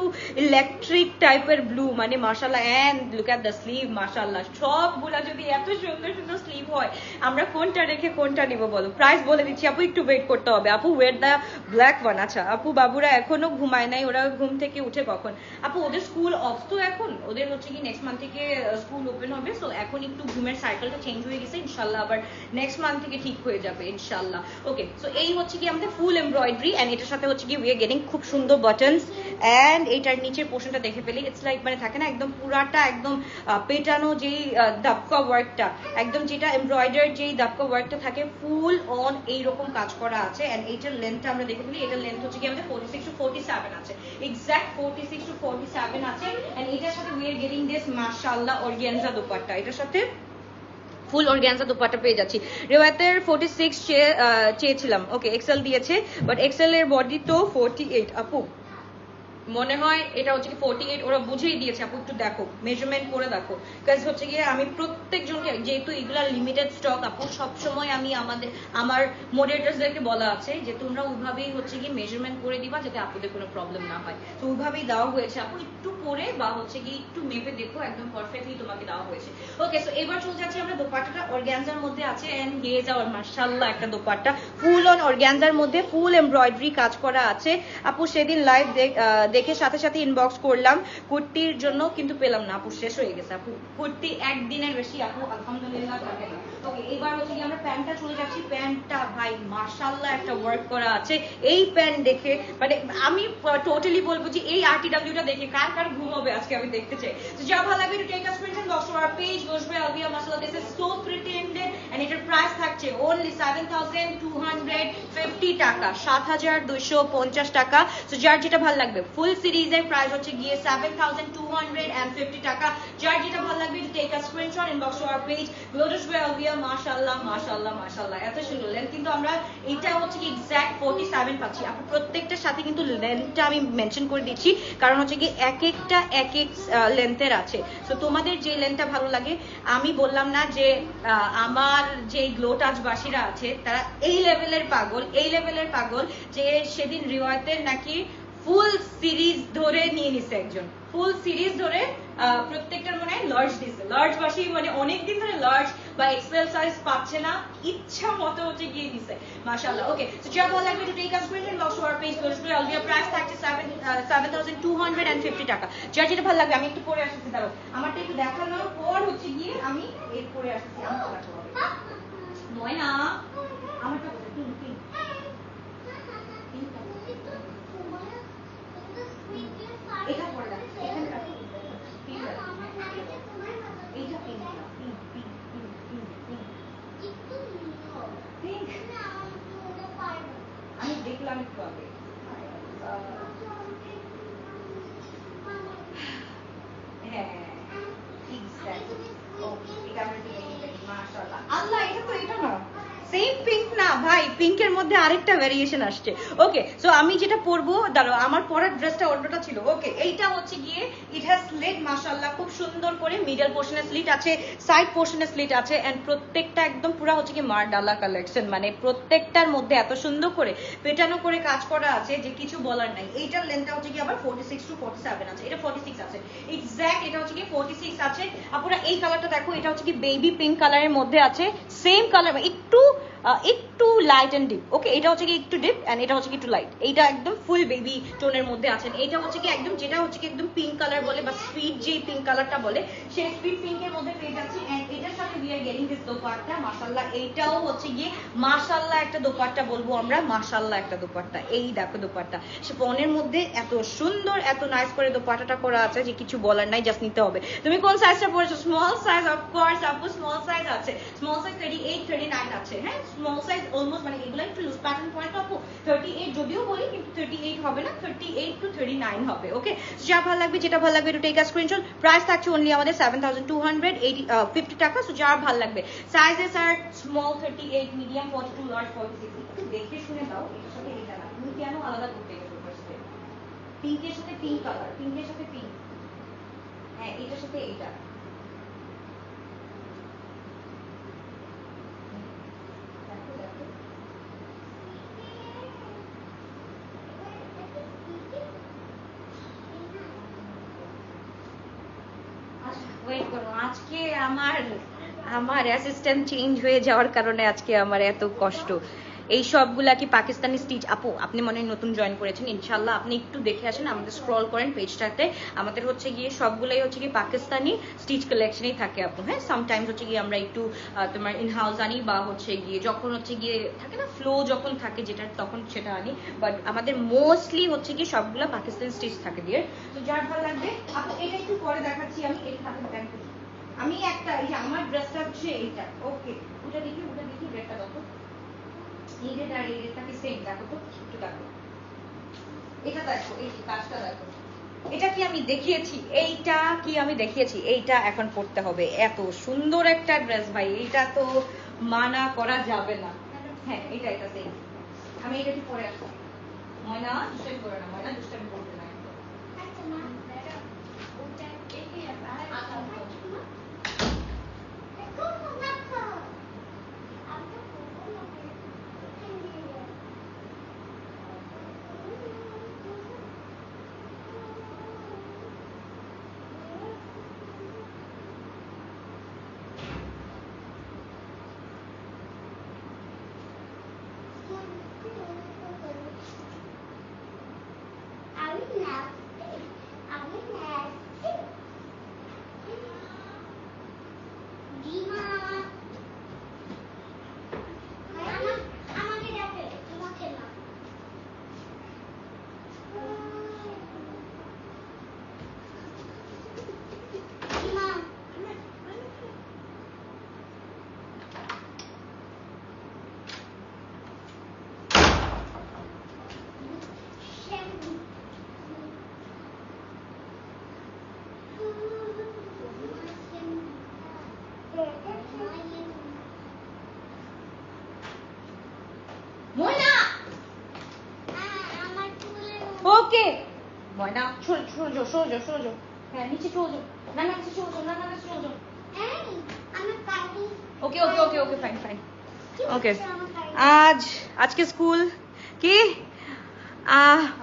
ইলেকট্রিক টাইপের ব্লু, মানে মাশাআল্লাহ। And look at the sleeve, মাশাআল্লাহ সবগুলা যদি এত সুন্দর সুন্দর স্লিভ হয়, আমরা কোনটা রেখে কোনটা নিব বলো? প্রাইস বলে দিচ্ছি আপু, একটু ওয়েট করতে হবে আপু। Wait the black one. আচ্ছা আপু বাবুরা এখনো ঘুমায় নাই, ওরা ঘুম থেকে উঠে কখন? আপু ওদের স্কুল অফ তো এখন, ওদের হচ্ছে কি নেক্সট মান্থ থেকে স্কুল ওপেন হবে। সো এখন একটু ঘুমের সাইকেলটা চেঞ্জ হয়ে গেছে, ইনশাল্লাহ আবার নেক্সট মান্থ থেকে ঠিক হয়ে যাবে ইনশাল্লাহ। ওকে সো এই হচ্ছে কি আমাদের ফুল এমব্রয়ডারি এন্ড এটার সাথে হচ্ছে কি উই আর গেটিং খুব সুন্দর বাটনস। এন্ড এইটার নিচের পোর্শনটা দেখে ফেলি, ইটস লাইক মানে থাকে না একদম পুরাটা একদম পেটানো যেই দাবকা ওয়ার্কটা, একদম যেটা এমব্রয়ডারি যেই দাবকা ওয়ার্কটা থাকে ফুল অন এইরকম কাজ করা আছে। এন্ড এইটার লেন্থটা আমরা দেখে ফেলি, এটার লেন্থ হচ্ছে কি আমাদের 46 টু 47 আছে, এক্সাক্ট 46 টু 47 আছে। এন্ড এটার সাথে উই আর গেটিং দিস মাশাআল্লাহ অর্গানজা দোপাট্টা, এটার সাথে ফুল অর্গানজা দোপাট্টা পেয়ে যাচ্ছি। রেওয়াতের 46 চেয়েছিলাম, ওকে এক্সেল দিয়েছে, বাট এক্সেল এর বডি তো 48 আপু, মনে হয় এটা হচ্ছে কি 48 ওরা বুঝেই দিয়েছে আপু। একটু দেখো মেজারমেন্ট করে দেখো, কাজ হচ্ছে কি আমি প্রত্যেকজনকে, যেহেতু এগুলা লিমিটেড স্টক আপু, সবসময় আমি আমার মডারেটরসদেরকে বলা আছে যে তোমরা ওইভাবেই হচ্ছে কি মেজারমেন্ট করে দিবা যাতে আপুদের কোনো প্রবলেম না হয়। তো ওইভাবেই দেওয়া হয়েছে আপু, একটু করে বা হচ্ছে কি একটু মেপে দেখো, একদম পারফেক্টলি তোমাকে দেওয়া হয়েছে। ওকে সো এবার চলে যাচ্ছে আমরা দোপাট্টাটা অর্গানজার মধ্যে আছে। এন্ড গিয়ে যাওয়ার মাশাআল্লাহ একটা দোপাট্টা ফুল অন অর্গানজার মধ্যে ফুল এমব্রয়ডারি কাজ করা আছে আপু। সেদিন লাইভ দেখে সাথে সাথে ইনবক্স করলাম কুর্তির জন্য, কিন্তু পেলাম না আপু, শেষ হয়ে গেছে আপু কুর্তি, একদিনের বেশি আপু আলহামদুলিল্লাহ থাকে না। ওকে, এবার হচ্ছে কি আমরা প্যান্টটা চলে যাচ্ছি। প্যান্টটা ভাই মাশাআল্লাহ একটা ওয়ার্ক করা আছে। এই প্যান্ট দেখে মানে আমি টোটালি বলবো যে এই আরটিডব্লিউটা দেখে কার কার ঘুম হবে আজকে আমি দেখতে চাই। তো যা ভালো লাগবে to take a screenshot, box to our page, বসবে আলবিয়া মাশাআল্লাহ this is so pretended and এটার প্রাইস থাকছে অনলি 7250 টাকা, 7250 টাকা। তো যার যেটা ভালো লাগবে, ফুল সিরিজের প্রাইস হচ্ছে গিয়ে 7250 টাকা। যার যেটা ভালো লাগবে to take a screenshot, inbox to our page, গ্লোডাস ওয়ে আলবিয়া মাশাআল্লাহ মাশাআল্লাহ মাশাআল্লাহ। এত সুন্দর লেন্থ, কিন্তু আমরা এটা হচ্ছে কি এক্সাক্ট 47 পাচ্ছি। আপু প্রত্যেকটার সাথে কিন্তু লেন্থটা আমি মেনশন করে দিচ্ছি, কারণ হচ্ছে কি এক একটা এক এক লেন্থের আছে। তো তোমাদের যে লেন্থটা ভালো লাগে, আমি বললাম না যে আমার যে গ্লো টাচ বাসীরা আছে তারা এই লেভেলের পাগল, এই লেভেলের পাগল যে সেদিন রিওয়ায়তের নাকি ফুল সিরিজ ধরে নিয়ে নিছে একজন, ফুল সিরিজ ধরে প্রত্যেকটার মনে হয় লার্জ দিছে। লার্জ বাসী মানে অনেকদিন ধরে লার্জ বা এক্সেল সাইজ পাচ্ছে না, ইচ্ছা মতো হচ্ছে গিয়ে দিছে মাশাআল্লাহ। ওকে, সো যা ভালো লাগবে to take a screenshot, box to our page, গোসবে আলবিয়া প্রাইস থাকছে 7250 টাকা। যার যেটা ভালো লাগবে, আমি একটু পরে আসছি, দাঁড়াও আমারটা একটু দেখানোর পর হচ্ছে গিয়ে আমি এর পরে আসছি। আমার দেখাবো ময়না, আমারটা পিঙ্ক পিঙ্ক এটা পরে রাখ, এখানে রাখ, পিঙ্ক রাখ, এইটা পিঙ্ক না, pink pink pink pink pink pink. আমি দেখলাম একটু আগে। হ্যাঁ এক্স্যাক্টলি, ওকে এটা আমরা দেখে নিই মাশাআল্লাহ। আল্লাহ, এটা তো এটা না, সেম পিঙ্ক না ভাই, পিঙ্কের মধ্যে আরেকটা ভেরিয়েশন আসছে। ওকে, সো আমি যেটা পরবো, দাঁড়াও আমার পরার ড্রেসটা অন্যটা ছিল। ওকে, এইটা হচ্ছে গিয়ে ইট হ্যাজ স্লিট মাশাআল্লাহ, খুব সুন্দর করে মিডল পোর্শনে স্লিট আছে, সাইড পোর্শনে স্লিট আছে, এন্ড প্রত্যেকটা একদম পুরো হচ্ছে কি মারডালা কালেকশন, মানে প্রত্যেকটার মধ্যে এত সুন্দর করে পেটানো করে কাজ করা আছে যে কিছু বলার নাই। এইটার লেন্থটা হচ্ছে কি আবার 46 to 47 আছে, এটা 46 আছে এক্স্যাক্ট, এটা হচ্ছে কি 46 আছে। আপনারা এই কালারটা দেখো, এটা হচ্ছে কি বেবি পিঙ্ক কালারের মধ্যে আছে, সেম কালার, একটু লাইট এন্ড ডিপ। ওকে, এটা হচ্ছে কি একটু ডিপ এন্ড এটা হচ্ছে কি একটু লাইট, এইটা একদম ফুল বেবি টোনের মধ্যে আছে। এটা হচ্ছে কি একদম, যেটা হচ্ছে কি একদম পিঙ্ক কালার বলে বা সুইট যে পিঙ্ক কালারটা বলে, সেই সুইট পিঙ্কের মধ্যে পেয়ে যাচ্ছি। এন্ড এটার সাথে we are getting this dupatta মাশাআল্লাহ। এইটাও হচ্ছে গিয়ে মাশাআল্লাহ একটা দোপাট্টা বলবো আমরা, মাশাআল্লাহ একটা দোপাট্টা। এই দেখো দোপাট্টা, শিফনের মধ্যে এত সুন্দর এত নাইস করে দোপাট্টাটা করা আছে যে কিছু বলার নাই, জাস্ট নিতে হবে। তুমি কোন সাইজটা পরেছো? স্মল সাইজ, অফ কোর্স আপু স্মল সাইজ আছে, স্মল সাইজ 38 39 আছে। হ্যাঁ, স্মল সাইজ অলমোস্ট, মানে এগুলো একটু লুজ প্যাটার্ন পরে তো আপু 38 যদিও বলি, কিন্তু 38 হবে না, 38 to 39 হবে। ওকে, যা ভালো লাগবে, যেটা ভালো লাগবে to take a screenshot. Price থাকছে অনলি আমাদের 7250 টাকা। সো যার ভালো লাগবে, sizes are small 38, medium 42, large 46। একটু দেখে শুনে দাও, এটার সাথে এটা না, তুমি কেন আলাদা করতে গেছো? ফার্স্টে পিঙ্কের সাথে পিঙ্ক কালার, পিঙ্কের সাথে পিঙ্ক, হ্যাঁ এটার সাথে এইটা। ওয়েট করো, আজকে আমার অ্যাসিস্ট্যান্ট চেঞ্জ হয়ে যাওয়ার কারণে আজকে আমার এত কষ্ট। এই সবগুলা কি পাকিস্তানি স্টিচ? আপু আপনি মনে হয় নতুন জয়েন করেছেন, ইনশাল্লাহ আপনি একটু দেখে আসেন, আমাদের স্ক্রল করেন পেজটাতে, আমাদের হচ্ছে গিয়ে সবগুলাই হচ্ছে কি পাকিস্তানি স্টিচ কালেকশনই থাকে আপু। হ্যাঁ, সামটাইমস হচ্ছে গিয়ে আমরা একটু তোমার ইন হাউস আনি, বা হচ্ছে গিয়ে যখন হচ্ছে গিয়ে থাকে না ফ্লো যখন থাকে যেটা, তখন সেটা আনি, বাট আমাদের মোস্টলি হচ্ছে গিয়ে সবগুলা পাকিস্তানি স্টিচ থাকে দিয়ে। তো যার ভালো লাগবে আপু, এটা একটু পরে দেখাচ্ছি আমি, এটা থাকে আমি একটা, এই যে আমার ড্রেসটা হচ্ছে এইটা। ওকে, ওটা দেখি ড্রেসটা দেখো, এই রেড আর এই রেডটা কি সেম? দেখো তো একটু দেখো, এটা দেখো, এই কাজটা দেখো, এটা কি আমি দেখিয়েছি? এইটা কি আমি দেখিয়েছি? এইটা এখন পড়তে হবে। এত সুন্দর একটা ড্রেস ভাই, এইটা তো মানা করা যাবে না। হ্যাঁ এটা সেম, আমি এটা একটু পরে আসছি। ময়না দুষ্টামি করে না, ময়না দুষ্টামি করবে না। ওকে ময়না সরো হ্যাঁ নিচে চলে যাও না নিচে চলে যাও না নিচে চলে যাও ওকে ওকে ওকে ওকে ফাইন ফাইন ওকে আজকে স্কুল কি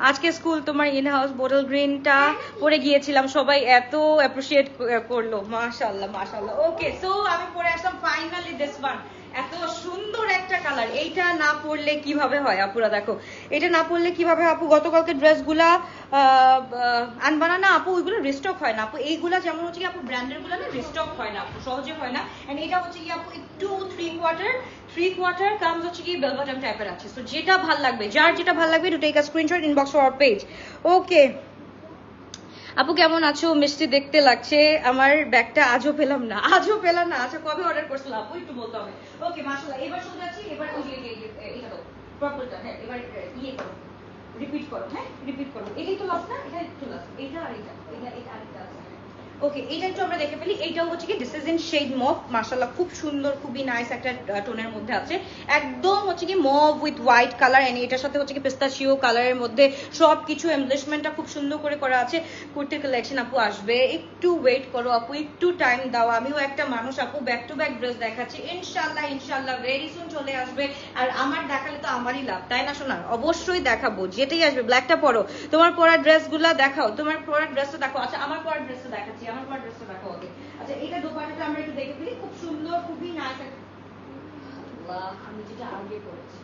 আজকে স্কুল তোমার ইন হাউস বোটল গ্রিনটা পরে গিয়েছিলাম, সবাই এত অ্যাপ্রিশিয়েট করলো, মাশাআল্লাহ মাশাআল্লাহ। ওকে সো আমি পরে আসলাম ফাইনালি দিস ওয়ান, এত সুন্দর একটা কালার। এইটা না পরলে কিভাবে হয় আপুরা, দেখো এটা না পরলে কিভাবে আপু। গতকালকে ড্রেসগুলা আনবা না আপু, ওইগুলো রিস্টক হয় না আপু। এইগুলা যেমন হচ্ছে কি আপু ব্র্যান্ডের গুলা না রিস্টক হয় না আপু, সহজে হয় না। এন্ড এটা হচ্ছে কি আপু একটু থ্রি কোয়ার্টার কামস হচ্ছে কি বেল বটম টাইপের আছে। সো যেটা ভাল লাগবে, যার যেটা ভাল লাগবে to take a screenshot inbox for our page. Okay আপু কেমন আছো? মিষ্টি দেখতে লাগছে। আমার ব্যাগটা আজও পেলাম না। আচ্ছা কবে অর্ডার করছিল আপু একটু বলতে হবে। ওকে মাশাআল্লাহ, এবার সোজা আছি। এবার ওই যে এটা দাও পার্পলটা, হ্যাঁ এবার ইয়ে করো, রিপিট করো, হ্যাঁ রিপিট করো। এটাই তো লাস্ট না, এটা একটু লাস্ট, এটা আর এটা আরেকটা আছে। ওকে এটা একটু আমরা দেখে ফেলি। এইটাও হচ্ছে কি this is in shade mauve, মাশাআল্লাহ খুব সুন্দর, খুবই নাইস একটা টোনের মধ্যে আছে। একদম হচ্ছে কি mauve with white colour, and এটার সাথে হচ্ছে কি পিস্তাচিও কালারের মধ্যে সবকিছু এমব্লিশমেন্টটা খুব সুন্দর করে করা আছে। কুর্তির কালেকশন আপু আসবে, একটু ওয়েট করো আপু, একটু টাইম দাও। আমিও একটা মানুষ আপু, ব্যাক টু ব্যাক ড্রেস দেখাচ্ছি, ইনশাআল্লাহ ভেরি সুন চলে আসবে। আর আমার দেখালে তো আমারই লাভ, তাই না সোনা? অবশ্যই দেখাবো, যেটাই আসবে। ব্ল্যাকটা পরো, তোমার পরা ড্রেসগুলা দেখাও, তোমার পরা ড্রেসটা দেখো। আচ্ছা আমার পরা ড্রেসটা দেখাচ্ছি, আমার পরা ড্রেসটা দেখো। ওকে আচ্ছা এটা দোপাট্টাটা আমরা একটু দেখে ফেলি, খুব সুন্দর, খুবই নাইস। আল্লাহ আমি যেটা আগে করেছি।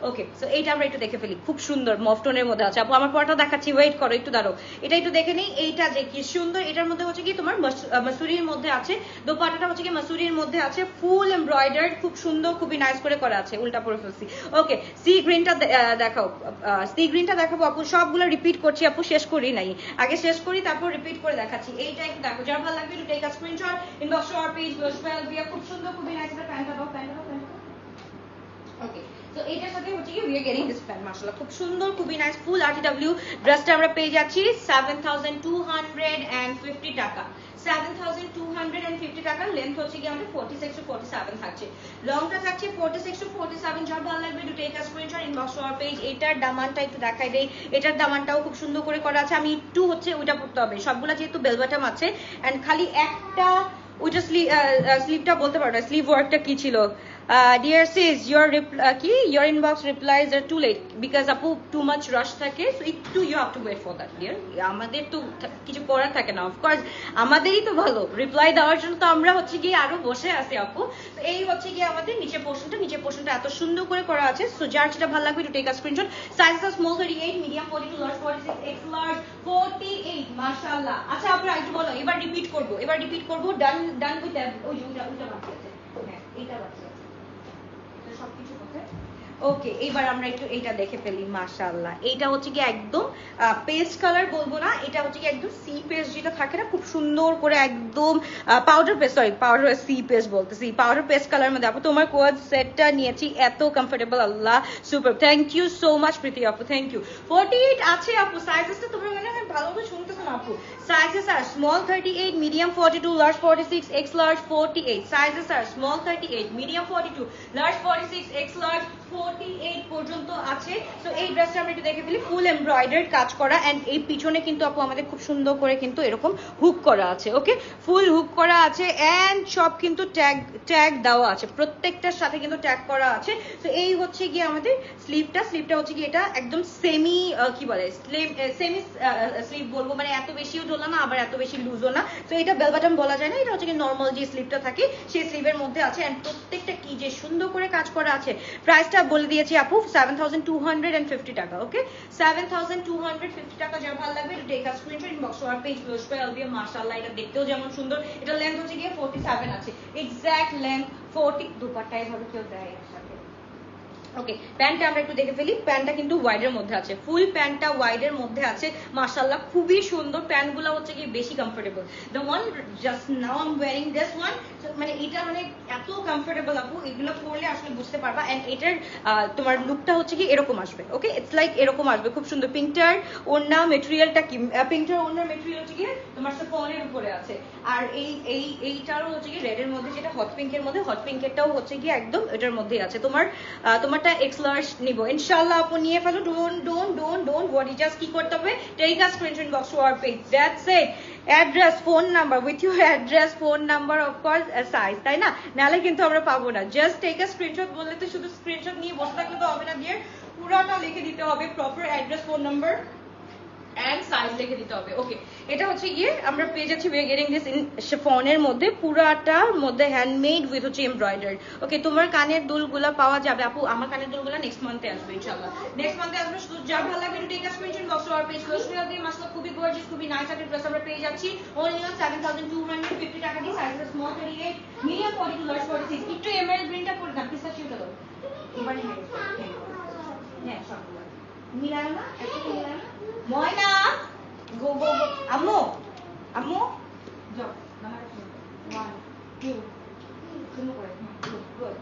ওকে সো এইটা আমরা একটু দেখে ফেলি, খুব সুন্দর মফ টোনের মধ্যে আছে আপু। আমার পরাটা দেখাচ্ছি, ওয়েট করো একটু, দাঁড়াও এটা একটু দেখে নেই। এইটা যে কি সুন্দর, এটার মধ্যে হচ্ছে কি তোমার মাসুরির মধ্যে আছে, দোপাট্টাটা হচ্ছে কি মাসুরির মধ্যে আছে, ফুল এমব্রয়ডার্ড, খুব সুন্দর, খুবই নাইস করে করা আছে। উল্টা পরে ফেলছি। ওকে সি গ্রিনটা দেখাও, সি গ্রিনটা দেখাবো আপু। সবগুলো রিপিট করছি আপু, শেষ করি নাই, আগে শেষ করি তারপর রিপিট করে দেখাচ্ছি। এইটা একটু দেখো, যার ভালো লাগবে একটু take a screenshot inbox to our page গোসওয়েল বিয়া, খুব সুন্দর, খুবই নাইস। প্যান্টটা দাও। ওকে তো এটার সাথে হচ্ছে কি we are getting this pant, মাশাআল্লাহ খুব সুন্দর, খুবই নাইস। ফুল আরটিডব্লিউ ড্রেসটা আমরা পেয়ে যাচ্ছি 7250 টাকা। 7250 টাকা। লেন্থ হচ্ছে কি আমাদের 46 to 47 থাকছে, লংটা থাকছে 46 to 47। যার ভালো লাগবে to take a screenshot inbox to our page. এটার দামানটা একটু দেখাই দেই, এটার দামানটাও খুব সুন্দর করে করা আছে। আমি একটু হচ্ছে ওইটা পড়তে হবে, সবগুলা যেহেতু বেল বটম আছে এন্ড খালি একটা ওইটা স্লিভটা বলতে পারো না, স্লিভ ওয়ার্কটা কি ছিল। Dear sis, your inbox replies are too late because আপু too much rush থাকে, so একটু you have to wait for that dear। আমাদের তো কিছু করার থাকে না, অফকোর্স আমাদেরই তো ভালো রিপ্লাই দেওয়ার জন্য তো আমরা হচ্ছে গিয়ে আরো বসে আছি আপু। তো এই হচ্ছে গিয়ে আমাদের নিচের পোর্শনটা এত সুন্দর করে করা আছে। সো যার যেটা ভালো লাগবে to take a screenshot. Size আছে small 38, medium 42, large 46, X large 48, মাশাআল্লাহ। আচ্ছা আপনারা একটু বলো, এবার রিপিট করব। ডান উইথ ওই যে ওইটা বাকি আছে, হ্যাঁ এইটা বাকি আছে সবকিছু কোথায়। ওকে এইবার আমরা একটু এইটা দেখে ফেলি, মাশাআল্লাহ। এইটা হচ্ছে কি একদম পেস্ট কালার বলবো না, এটা হচ্ছে কি একদম সি পেস্ট যেটা থাকে না, খুব সুন্দর করে একদম পাউডার পেস্ট কালার মধ্যে আপু। তোমার কোয়াড সেটটা নিয়েছি, এত কমফোর্টেবল, আল্লাহ super, thank you so much Priti আপু, থ্যাংক ইউ। 48 আছে আপু, সাইজেসটা তোমরা মনে হয় ভালোভাবে শুনতেছো না আপু। Sizes are small 38, medium 42, large 46, X large 48। Sizes are small 38, medium 42, large 46, X large 48 পর্যন্ত আছে। তো এই ড্রেসটা আমরা একটু দেখে ফেলি। ফুল এমব্রয়ডার্ড কাজ করা এন্ড এই পিছনে কিন্তু আপু আমাদের খুব সুন্দর করে কিন্তু এরকম হুক করা আছে। ওকে ফুল হুক করা আছে এন্ড সব কিন্তু ট্যাগ দেওয়া আছে, প্রত্যেকটার সাথে কিন্তু ট্যাগ করা আছে। তো এই হচ্ছে গিয়ে আমাদের স্লিভটা হচ্ছে কি এটা একদম সেমি কি বলে সেমি স্লিভ বলবো, মানে এত বেশিও ঢোলা না আবার এত বেশি লুজও না। তো এটা বেল বটম বলা যায় না, এটা হচ্ছে কি নরমাল যে স্লিভটা থাকে সেই স্লিভের মধ্যে আছে এন্ড প্রত্যেকটা কি যে সুন্দর করে কাজ করা আছে। প্রাইসটা বলে দিয়েছি আপু 7250 টাকা। ওকে 7250 টাকা। যার ভালো লাগবে to take a screenshot inbox to our page গোসওয়েল। মাশাআল্লাহ এটা দেখতেও যেমন সুন্দর, এটা লেন্থ হচ্ছে গিয়ে 47 আছে, এক্সাক্ট লেন্থ 40। দুপাট্টা এভাবে কেউ দেয় একসাথে। ওকে প্যান্টটা আমরা একটু দেখে ফেলি। প্যান্টটা কিন্তু ওয়াইডের মধ্যে আছে, ফুল প্যান্টটা ওয়াইডের মধ্যে আছে, মাশাআল্লাহ খুবই সুন্দর। প্যান্টগুলো হচ্ছে কি বেশি comfortable. The one just now I am wearing this one, মানে এটা মানে এত কমফোর্টেবল আপু, এগুলো পরলে আসলে বুঝতে পারবা। এন্ড এটার তোমার লুকটা হচ্ছে কি এরকম আসবে। ওকে ইটস লাইক এরকম আসবে, খুব সুন্দর। পিঙ্কটার ওড়না মেটেরিয়ালটা কি, পিঙ্কটার ওড়নার মেটেরিয়াল হচ্ছে কি তোমার ফনের উপরে আছে। আর এইটারও হচ্ছে কি রেডের মধ্যে, যেটা হট পিঙ্কের মধ্যে, হট পিঙ্কেরটাও হচ্ছে কি একদম এটার মধ্যেই আছে। তোমার পুরাটা এক্স লার্জ নিব ইনশাআল্লাহ। আপু নিয়ে ফেলো, ডোন্ট ওয়ারি, জাস্ট কি করতে হবে, take a screenshot box to our page, that's it. Address, phone number, with your address, phone number, of course size, তাই না? নাহলে কিন্তু আমরা পাবো না। জাস্ট টেক আ স্ক্রিনশট বললে তো শুধু স্ক্রিনশট নিয়ে বসে থাকলে তো হবে না, দিয়ে পুরাটা লিখে দিতে হবে, proper address, phone number and size লিখে দিতে হবে। ওকে, এটা হচ্ছে গিয়ে আমরা পেয়ে যাচ্ছি, we are getting this in শিফনের মধ্যে, পুরাটার মধ্যে হ্যান্ডমেড উইথ হচ্ছে এমব্রয়ডারি। ওকে, তোমার কানের দুলগুলা পাওয়া যাবে আপু, আমার কানের দুলগুলা নেক্সট মান্থে আসবে ইনশাআল্লাহ, নেক্সট মান্থে আসবে। শুধু যার ভালো লাগবে take a screenshot box to our page, লোশনিয়া দিয়ে মাসলা খুবই গর্জিয়াস, খুবই নাইস একটা ড্রেস আমরা পেয়ে যাচ্ছি অনলি অন 7250 টাকা দিয়ে। Size small 38, medium 42, large 46। একটু এমএল প্রিন্টটা করে দাও, পিসটা চিউটা দাও এবার। হ্যাঁ সবগুলো মিলানো না, একটু মিলানো। ময়না গো গো গো, আম্মু আম্মু যাও, নামাজ পড়ো। 1 2 শুরু করে, গুড।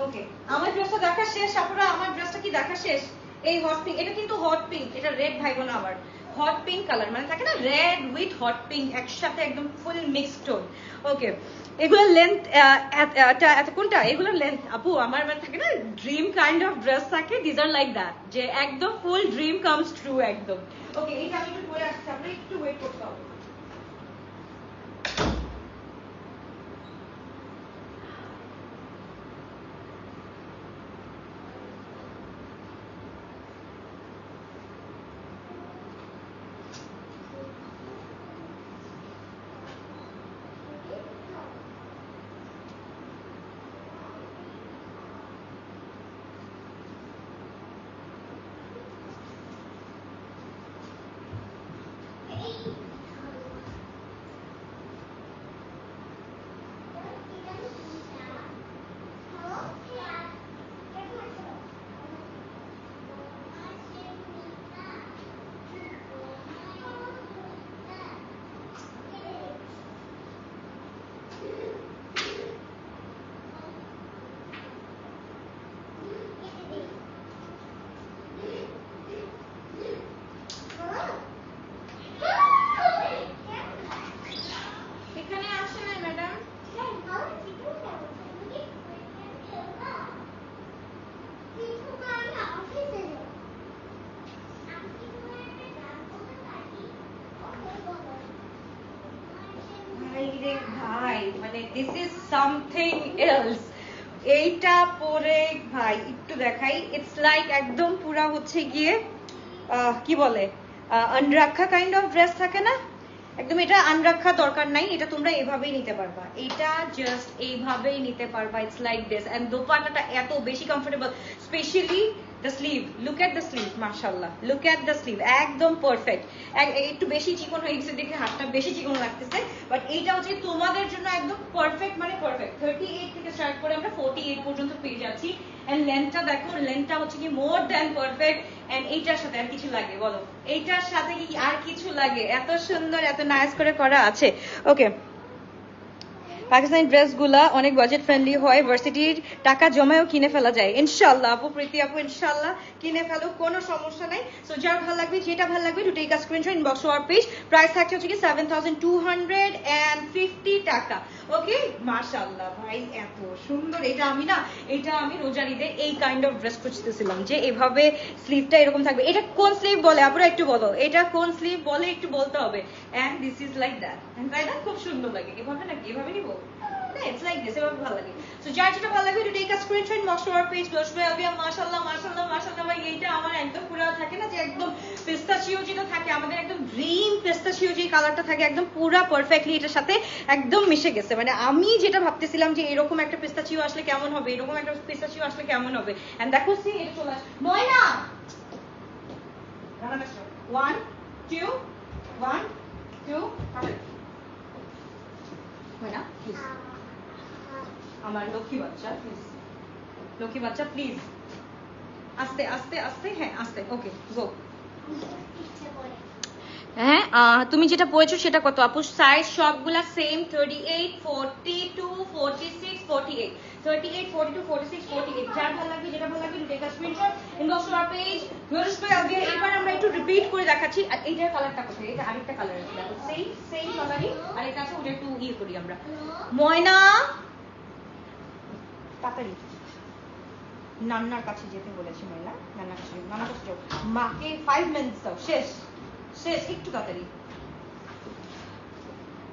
ওকে, আমার ড্রেসটা দেখা শেষ আপুরা, আমার ড্রেসটা কি দেখা শেষ? এই হট পিঙ্ক, এটা কিন্তু হট পিঙ্ক, এটা রেড ভাই বোন আমার হট পিঙ্ক কালার, মানে থাকে না রেড উইথ হট পিঙ্ক একসাথে, একদম ফুল মিক্সড টোন। ওকে, এগুলোর লেন্থ এত কোনটা, এগুলোর লেন্থ আপু আমার মানে থাকে না ড্রিম কাইন্ড অফ ড্রেস থাকে, দিস আর লাইক দ্যাট, যে একদম ফুল ড্রিম কামস ট্রু একদম। ওকে, এইটা আমি একটু পরে আসছি, আপনারা একটু ওয়েট করতে হবে। ভাই মানে দিস ইজ সামথিং এলস। এইটা পরে ভাই একটু দেখাই, ইটস লাইক একদম পুরা হচ্ছে গিয়ে কি বলে আনরাখা কাইন্ড অফ ড্রেস থাকে না, একদম এটা আনরাখা দরকার নাই, এটা তোমরা এভাবেই নিতে পারবা, এটা জাস্ট এইভাবেই নিতে পারবা। ইটস লাইক দিস, এন্ড দোপাট্টাটা এত বেশি comfortable, specially the sleeve, look at the sleeve, mashallah, look at the sleeve, একদম পারফেক্ট। একটু বেশি চিকন হয়ে গেছে দেখে হাতটা বেশি চিকন লাগতেছে, বাট এইটা হচ্ছে তোমাদের জন্য একদম পারফেক্ট, মানে পারফেক্ট। 38 থেকে স্টার্ট করে আমরা 48 পর্যন্ত পেয়ে যাচ্ছি, এন্ড লেন্থটা দেখো, লেন্থটা হচ্ছে কি মোর দ্যান পারফেক্ট। এন্ড এইটার সাথে আর কিছু লাগে বলো, এইটার সাথে কি আর কিছু লাগে? এত সুন্দর, এত নাইস করে করা আছে। ওকে, পাকিস্তানি ড্রেসগুলা অনেক বাজেট ফ্রেন্ডলি হয়, ভার্সিটির টাকা জমায়ও কিনে ফেলা যায় ইনশাআল্লাহ। আপু প্রীতি আপু ইনশাআল্লাহ কিনে ফেলো, কোনো সমস্যা নাই। সো যার ভালো লাগবে, যেটা ভালো লাগবে, to take a screenshot inbox to our page. Price থাকছে হচ্ছে কি 7250 টাকা। ওকে, মাশাআল্লাহ ভাই এত সুন্দর। এটা আমি না, এটা আমি রোজার ঈদে এই কাইন্ড অফ ড্রেস খুঁজতেছিলাম, যে এভাবে স্লিভটা এরকম থাকবে। এটা কোন স্লিভ বলে আপুরা একটু বলো, এটা কোন স্লিভ বলে একটু বলতে হবে। And this is like that, and তাই না, খুব সুন্দর লাগে। এভাবে নাকি, এভাবে নিবো, it's like this, এভাবে ভালো লাগে। সো যার যেটা ভালো লাগবে, to take a screenshot inbox to our page. দোষবে আবিয়া মাশাআল্লাহ মাশাআল্লাহ মাশাআল্লাহ ভাই, এইটা আমার একদম পুরো থাকে না যে একদম পিস্তাচিও যেটা থাকে আমাদের, একদম ড্রিম পিস্তাচিও যে কালারটা থাকে, একদম পুরো পারফেক্টলি এটার সাথে একদম মিশে গেছে। মানে আমি যেটা ভাবতেছিলাম যে এরকম একটা পিস্তাচিও আসলে কেমন হবে, এরকম একটা পিস্তাচিও আসলে কেমন হবে, এন্ড দেখো সি এটা চলে আসে। ময়না রানা বেশ 1 2 1 2 পারফেক্ট। ময়না প্লিজ, আমার লক্ষ্মী বাচ্চা প্লিজ, লক্ষ্মী বাচ্চা প্লিজ, আস্তে আস্তে আস্তে, হ্যাঁ আস্তে। ওকে গো। হ্যাঁ তুমি যেটা পড়েছো সেটা কত আপু? সাইজ সবগুলা সেম, 38 42 46 48, 38 42 46 48। যার ভালো লাগবে, যেটা ভালো লাগবে, take a screenshot inbox to our page. এবার আমরা একটু রিপিট করে দেখাচ্ছি। আর এইটার কালারটা কোথায়? এটা আরেকটা কালার আছে, দেখো সেম কালারই, আর এটা আছে ওটা একটু ইয়ে করি আমরা। ময়না তাড়াতাড়ি নান্নার কাছে যেতে বলেছি মেলা, নান্নার কাছে যাও, মাকে 5 মিনিটস দাও, শেষ শেষ, একটু তাড়াতাড়ি।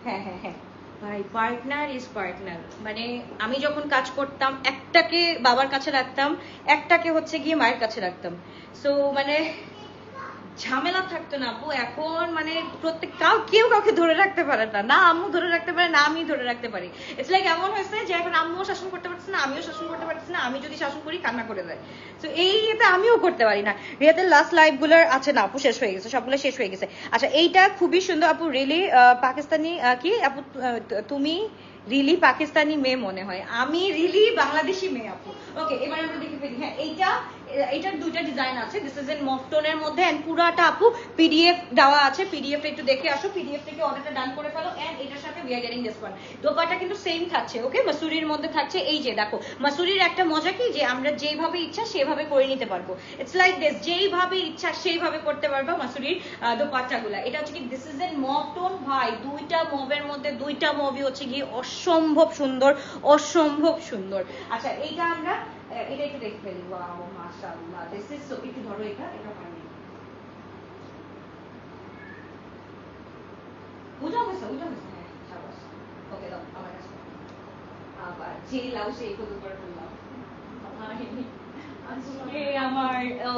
হ্যাঁ হ্যাঁ হ্যাঁ ভাই, পার্টনার ইজ পার্টনার। মানে আমি যখন কাজ করতাম একটাকে বাবার কাছে রাখতাম, একটাকে হচ্ছে গিয়ে মায়ের কাছে রাখতাম। সো মানে ঝামেলা থাকতো না আপু। এখন মানে প্রত্যেক কেউ কাউকে ধরে রাখতে পারে না, না আম্মু ধরে রাখতে পারে না আমি ধরে রাখতে পারি। ইটস লাইক এমন হয়েছে যে এখন আম্মুও শাসন করতে পারছে না, আমিও শাসন করতে পারছি না। আমি যদি শাসন করি কান্না করে দেয়। তো এই এটা আমিও করতে পারি না। রিয়াদের লাস্ট লাইভ গুলোর আছে না আপু, শেষ হয়ে গেছে, সবগুলো শেষ হয়ে গেছে। আচ্ছা এইটা খুবই সুন্দর আপু, রিলি পাকিস্তানি কি আপু, তুমি রিলি পাকিস্তানি মেয়ে মনে হয়, আমি রিলি বাংলাদেশি মেয়ে আপু। ওকে এবার আমরা দেখে ফেলি। হ্যাঁ এইটার দুইটা ডিজাইন আছে। দিস ইজ ইন মফ টোনের মধ্যে এন্ড পুরাটা আপু পিডিএফ দেওয়া আছে। পিডিএফ একটু দেখে আসো, পিডিএফ থেকে অর্ডারটা ডান করে ফেলো। এন্ড এটার সাথে we are getting this one. Dupatta কিন্তু সেম থাকছে, ওকে মাসুরির মধ্যে থাকছে। এই যে দেখো মাসুরির একটা মজা কি যে আমরা যেভাবে ইচ্ছা সেভাবে করে নিতে পারবো। ইটস লাইক দিস, যেইভাবে ইচ্ছা সেইভাবে করতে পারবো মাসুরির দোপাট্টাগুলা। এটা হচ্ছে কি দিস ইজ ইন মফ টোন ভাই। দুইটা মবের মধ্যে দুইটা মবই হচ্ছে গিয়ে অসম্ভব সুন্দর, অসম্ভব সুন্দর। আচ্ছা এইটা আমরা এটা একটু দেখে ফেলি। ওয়াও মাশাআল্লাহ, দিস ইজ সো, একটু ধরো এটা হয়নি, উঠা হয়েছে হ্যাঁ শাবাশ। ওকে দাও আমার কাছে, আবার যে লাউ সেই কত করে ফেললাম আমার।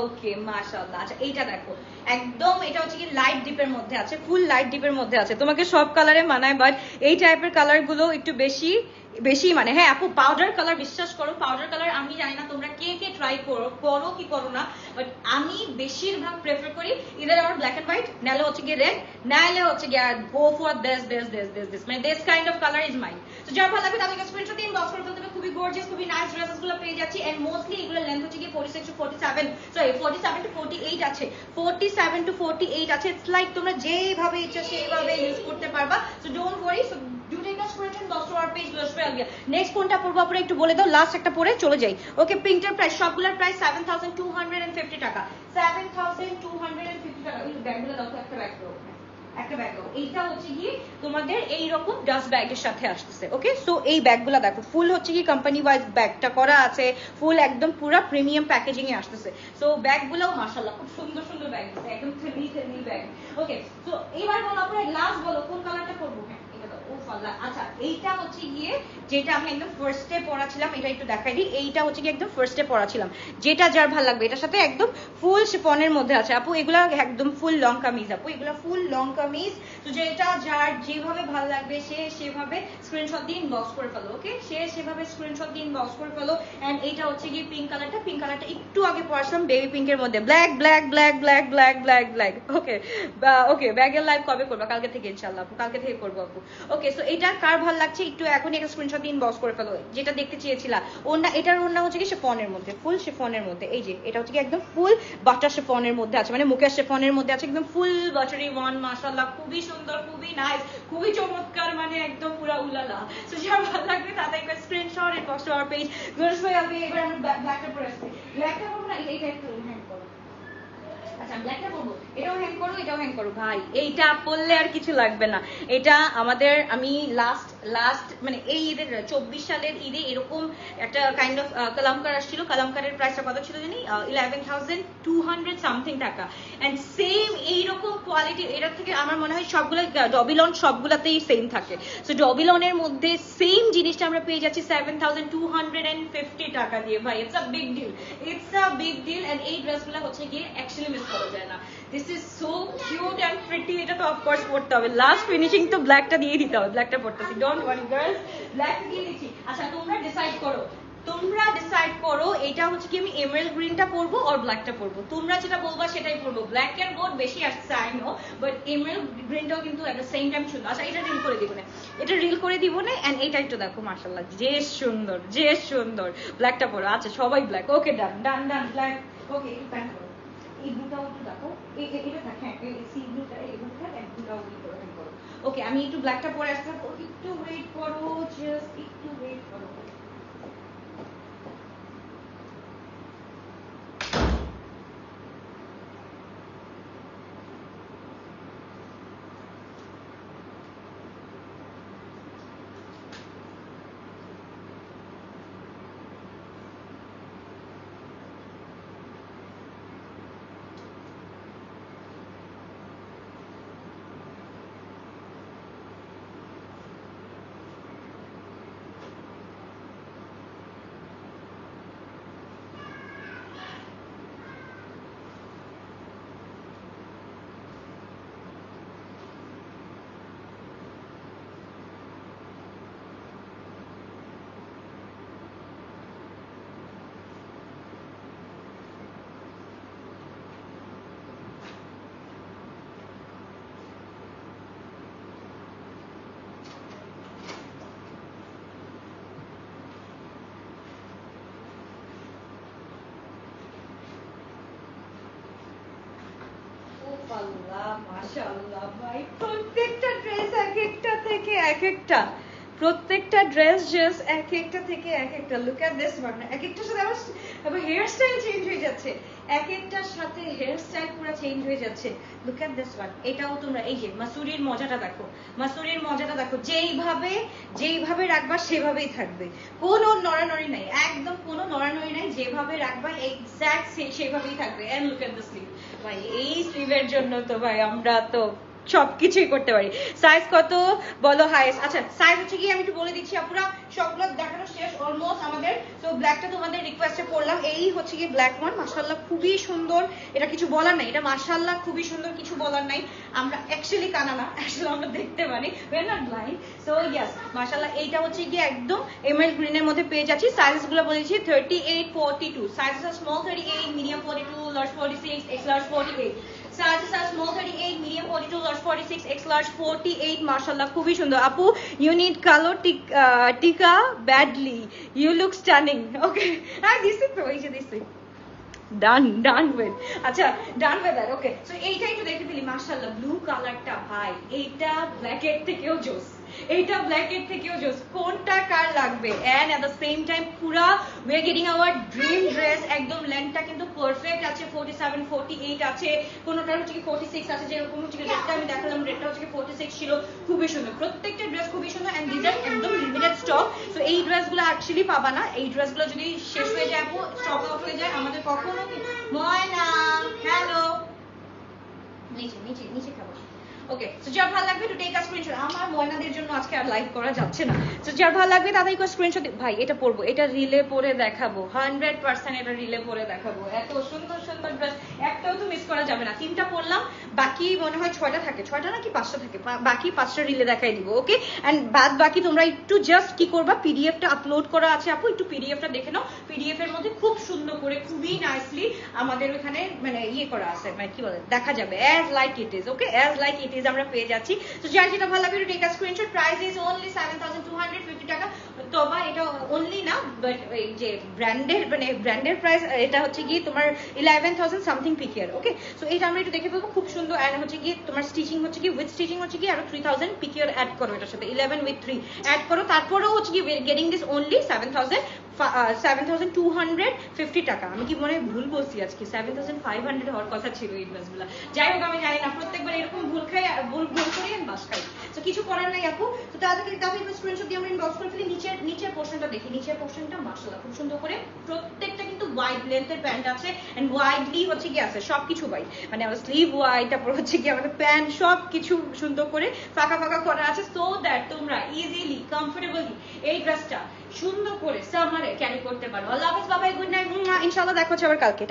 ওকে মাশাআল্লাহ। আচ্ছা এইটা দেখো একদম, এটা হচ্ছে কি লাইট ডিপের মধ্যে আছে, ফুল লাইট ডিপের মধ্যে আছে। তোমাকে সব কালারে মানায়, বাট এই টাইপের কালার গুলো একটু বেশি বেশি মানে। হ্যাঁ আপু পাউডার কালার, বিশ্বাস করো পাউডার কালার আমি জানি না তোমরা কে কে ট্রাই করো কি করো না, বাট আমি বেশিরভাগ প্রেফার করি ইদার আমার ব্ল্যাক এন্ড হোয়াইট, নাহলে হচ্ছে গিয়ে রেড, নাহলে হচ্ছে গিয়ে গো ফর দিস মানে this kind of colour is mine. তো যার ভালো লাগবে তাদেরকে স্ক্রিনশট দিন, বক্স করে ফেলতে হবে। খুবই গর্জিয়াস, খুবই নাইস ড্রেসেস গুলো পেয়ে যাচ্ছি। এন্ড মোস্টলি এগুলো লেন্থ হচ্ছে গিয়ে 46 to 47, সরি 47 to 48 আছে, 47 to 48 আছে। ইটস লাইক তোমরা যেভাবে ইচ্ছা সেইভাবে ইউজ করতে পারবা। So don't worry, so do take a screenshot, box আর পেজ বসবে আগে। নেক্সট কোনটা পড়বো আপনারা একটু বলে দাও, লাস্ট একটা পরে চলে যাই। ওকে পিঙ্কটার প্রাইস, সবগুলোর প্রাইস 7250 টাকা, 7250 টাকা। এই ব্যাগগুলো দাও তো, একটা ব্যাগ দাও, একটা ব্যাগ দাও। এইটা হচ্ছে গিয়ে তোমাদের এইরকম ডাস্ট ব্যাগের সাথে আসতেছে। ওকে সো এই ব্যাগগুলো দেখো ফুল হচ্ছে কি কোম্পানি ওয়াইজ ব্যাগটা করা আছে, ফুল একদম পুরো প্রিমিয়াম প্যাকেজিং এ আসতেছে। সো ব্যাগগুলোও মাশাআল্লাহ খুব সুন্দর সুন্দর ব্যাগ আছে, একদম থ্রি ব্যাগ। ওকে সো এবার বলো আপনারা লাস্ট বলো কোন কালারটা করবো। হ্যাঁ এটা দাও। ও ফাল্লা। আচ্ছা এইটা হচ্ছে গিয়ে যেটা আমি একদম ফার্স্টে পড়াছিলাম, এটা একটু দেখাই দিই। এইটা হচ্ছে গিয়ে একদম ফার্স্টে পড়াছিলাম, যেটা যার ভালো লাগবে। এটার সাথে একদম ফুল শিফনের মধ্যে আছে আপু, এগুলা একদম ফুল লং কামিজ আপু, এগুলো ফুল লং কামিজ। তো যেটা যার যেভাবে ভালো লাগবে সে সেভাবে স্ক্রিনশট দিয়ে ইনবক্স করে ফেলো। ওকে সে সেভাবে স্ক্রিনশট দিয়ে ইনবক্স করে ফেলো। এন্ড এইটা হচ্ছে গিয়ে পিঙ্ক কালারটা, পিঙ্ক কালারটা একটু আগে পড়াছিলাম বেবি পিঙ্কের মধ্যে, black black black black black black black. Okay okay ব্যাগের লাইভ কবে করবো? কালকে থেকে ইনশাআল্লাহ আপু, কালকে থেকে করবো আপু। ওকে সো এটা কার ভালো লাগছে একটু এখনই একটা স্ক্রিনশট দিয়ে ইনবক্স করে ফেলো, যেটা দেখতে চেয়েছিলা। ওন্না, এটার ওন্না হচ্ছে কি শিফনের মধ্যে, ফুল শিফনের মধ্যে। এই যে এটা হচ্ছে কি একদম ফুল বাটার শিফনের মধ্যে আছে, মানে মুকেশ শিফনের মধ্যে আছে, একদম ফুল বাটারি ওয়ান। মাশাআল্লাহ খুবই সুন্দর, খুবই নাইস, খুবই চমৎকার, মানে একদম পুরো উলালা। সো যার ভালো লাগবে তাদের একটা screenshot inbox to our page. গোর্স ভাই আমি এবার আমরা ব্ল্যাকটা পরে আসছি, ব্ল্যাকটা করব না এইটা একটু হ্যান্ড করো। আচ্ছা ব্ল্যাকটা পরবো, এটাও হ্যাং করো, এটাও হ্যাং করো ভাই। এইটা পরলে আর কিছু লাগবে না। এটা আমাদের আমি লাস্ট মানে এই ঈদের 24 সালের ঈদে এরকম একটা কাইন্ড অফ কালামকার আসছিল। কালামকারের প্রাইসটা কত ছিল জানি, 11,200 সামথিং টাকা। এন্ড সেম এইরকম কোয়ালিটি, এটার থেকে আমার মনে হয় সবগুলো ডবিলন সবগুলাতেই সেম থাকে। সো ডবিলনের মধ্যে সেম জিনিসটা আমরা পেয়ে যাচ্ছি 7,250 টাকা দিয়ে ভাই। It's a big deal, it's a big deal. And এই ড্রেসগুলো হচ্ছে গিয়ে অ্যাকচুয়ালি মিস করা যায় না। This is so cute and pretty. এটা তো অফকোর্স পড়তে হবে, লাস্ট ফিনিশিং তো ব্ল্যাকটা দিয়ে দিতে হবে। ব্ল্যাকটা পড়তেছি, ডোন্ট ওয়ারি গার্লস, ব্ল্যাকটা দিয়ে দিচ্ছি। আচ্ছা তোমরা ডিসাইড করো, তোমরা ডিসাইড করো এটা হচ্ছে কি আমি এমারেল্ড গ্রিনটা পরবো আর ব্ল্যাকটা পরবো। তোমরা যেটা বলবা সেটাই পরবো। ব্ল্যাক এর বোর্ড বেশি আসছে আই নো, বাট এমারেল্ড গ্রিনটাও কিন্তু এট দ্য সেম টাইম সুন্দর। আচ্ছা এটা রিল করে দিব না, এটা রিল করে দিব না। এন্ড এইটা একটু দেখো মাশাআল্লাহ যে সুন্দর, যে সুন্দর। ব্ল্যাকটা পরো। আচ্ছা সবাই ব্ল্যাক। ওকে ডান ডান ডান ব্ল্যাক। ওকে একটু প্যান্ট করো, এই ব্লুটাও একটু দেখো, এটা দেখ। হ্যাঁ এই সি ব্লুটা, এই ব্লুটা এক ব্লুটাও করো। ওকে আমি একটু ব্ল্যাকটা পরে আসতে, একটু ওয়েট করো, জাস্ট একটু ওয়েট করো। মাশাআল্লাহ মাশাআল্লাহ ভাই, প্রত্যেকটা ড্রেস এক একটা থেকে এক একটা, প্রত্যেকটা ড্রেস জাস্ট এক একটা থেকে এক একটা। লুক এট দিস ওয়ান, এক একটার সাথে আবার হেয়ার স্টাইল চেঞ্জ হয়ে যাচ্ছে, এক একটার সাথে হেয়ার স্টাইল পুরো চেঞ্জ হয়ে যাচ্ছে। লুক এট দিস ওয়ান, এটাও তোমরা এই যে মাসুরির মজাটা দেখো, মাসুরির মজাটা দেখো, যেইভাবে রাখবা সেভাবেই থাকবে, কোনো নড়ানড়ি নাই, একদম কোনো নড়ানড়ি নাই, যেভাবে রাখবা এক্স্যাক্ট সেভাবেই থাকবে। And look at the sleeve ভাই, এই স্লিভের জন্য তো ভাই আমরা তো সবকিছুই করতে পারি। সাইজ কত বলো হাইস্ট? আচ্ছা সাইজ হচ্ছে কি আমি একটু বলে দিচ্ছি আপুরা, সবগুলো দেখানো শেষ অলমোস্ট আমাদের। তো ব্ল্যাকটা তোমাদের রিকোয়েস্টে করলাম, এই হচ্ছে কি ব্ল্যাক ওয়ান, মাশাআল্লাহ খুবই সুন্দর, এটা কিছু বলার নাই, এটা মাশাআল্লাহ খুবই সুন্দর, কিছু বলার নাই। আমরা অ্যাকচুয়ালি কানা না, অ্যাকচুয়ালি আমরা দেখতে পারি, we are not blind. So yes মাশাআল্লাহ, এইটা হচ্ছে কি একদম এমএল গ্রিনের মধ্যে পেয়ে যাচ্ছি। সাইজেস গুলো বলেছি 38 42, sizes are small 38, medium 42, large 46, X large 48। Sizes are small 38, medium 42, large 46, X large 48. মাশাআল্লাহ খুবই সুন্দর। আপু you need color tika badly, you look stunning. Okay, দিছি তো, এই যে দিছি, done with, আচ্ছা done with that. Okay, so এইটা একটু দেখে ফেলি। মাশাআল্লাহ ব্লু কালারটা ভাই, এইটা ব্ল্যাক এর থেকেও জোস, এইটা ব্ল্যাক এর থেকেও জোস, কোনটা কার লাগবে? And at the same time পুরা we are getting our dream dress, একদম লেন্থটা কিন্তু পারফেক্ট আছে, 47 48 আছে, কোনটার হচ্ছে কি 46 আছে, যেরকম হচ্ছে কি রেডটা আমি দেখালাম, রেডটা হচ্ছে কি 46 ছিল, খুবই সুন্দর, প্রত্যেকটা ড্রেস খুবই সুন্দর। এন্ড দিস আর একদম লিমিটেড স্টক, সো এই ড্রেসগুলো অ্যাকচুয়ালি পাবা না, এই ড্রেসগুলো যদি শেষ হয়ে যায় আপু, স্টক আউট হয়ে যায়, আমাদের কখনো ময়না হ্যালো নিচে নিচে নিচে খাবো। ওকে, সো যার ভালো লাগবে টু টেক আ স্ক্রিনশট, আমার ময়নাদের জন্য আজকে আর লাইভ করা যাচ্ছে না, সো যার ভালো লাগবে তাদের একটু স্ক্রিনশট। ভাই এটা পরবো, এটা রিলে পরে দেখাবো, 100% এটা রিলে পরে দেখাবো, এত সুন্দর সুন্দর ড্রেস, একটাও তো মিস করা যাবে না। 3টা পরলাম, বাকি মনে হয় 6টা থাকে, 6টা নাকি 5টা থাকে, বাকি 5টা রিলে দেখাই দিব। ওকে, এন্ড বাদ বাকি তোমরা একটু জাস্ট কি করবা, পিডিএফটা আপলোড করা আছে আপু, একটু পিডিএফটা দেখে নাও, পিডিএফ এর মধ্যে খুব সুন্দর করে খুবই নাইসলি আমাদের ওখানে মানে ইয়ে করা আছে, মানে কি বলে দেখা যাবে as like it is. Okay, as like it is আমরা পেয়ে যাচ্ছি। তো যার যেটা ভালো লাগবে take a screenshot. Price is only 7250 টাকা। তবে এটা অনলি না, বাট এই যে ব্র্যান্ডের মানে ব্র্যান্ডের প্রাইস, এটা হচ্ছে কি তোমার 11000 সামথিং পিকিয়ার। ওকে, সো এটা আমরা একটু দেখে পাবো, খুব সুন্দর। এন্ড হচ্ছে কি তোমার স্টিচিং হচ্ছে কি উইথ স্টিচিং হচ্ছে কি আরো 3000 পিকিয়ার অ্যাড করো, এটার সাথে 11 উইথ 3 অ্যাড করো, তারপরেও হচ্ছে কি গেটিং দিস অনলি 7250 টাকা। আমি কি মনে ভুল বলছি আজকে? 7500 হওয়ার কথা ছিল এই ড্রেসগুলো। যাই হোক আমি জানি না, প্রত্যেকবার এরকম ভুল খাই, ভুল করি আমি বাস খাই, তো কিছু করার নাই আপু। তো তাদেরকে স্ক্রিনশট দিয়ে আমরা ইনবক্স করে ফেলি। নিচের পোর্শনটা দেখি, নিচের পোর্শনটা মাশাআল্লাহ খুব সুন্দর করে, প্রত্যেকটা কিন্তু ওয়াইড লেন্থের প্যান্ট আছে, এন্ড ওয়াইডলি হচ্ছে কি আছে সবকিছু ওয়াইড, মানে আমার স্লিভ ওয়াইড, তারপর হচ্ছে কি আমাদের প্যান্ট সবকিছু সুন্দর করে ফাঁকা ফাঁকা করা আছে, সো দ্যাট তোমরা ইজিলি কমফোর্টেবলি এই ড্রেসটা সুন্দর করে সামারে ক্যারি করতে পারো। আল্লাহ হাফেজ, বাবাই, গুড নাইট, ইনশাআল্লাহ দেখা হচ্ছে আবার কালকে।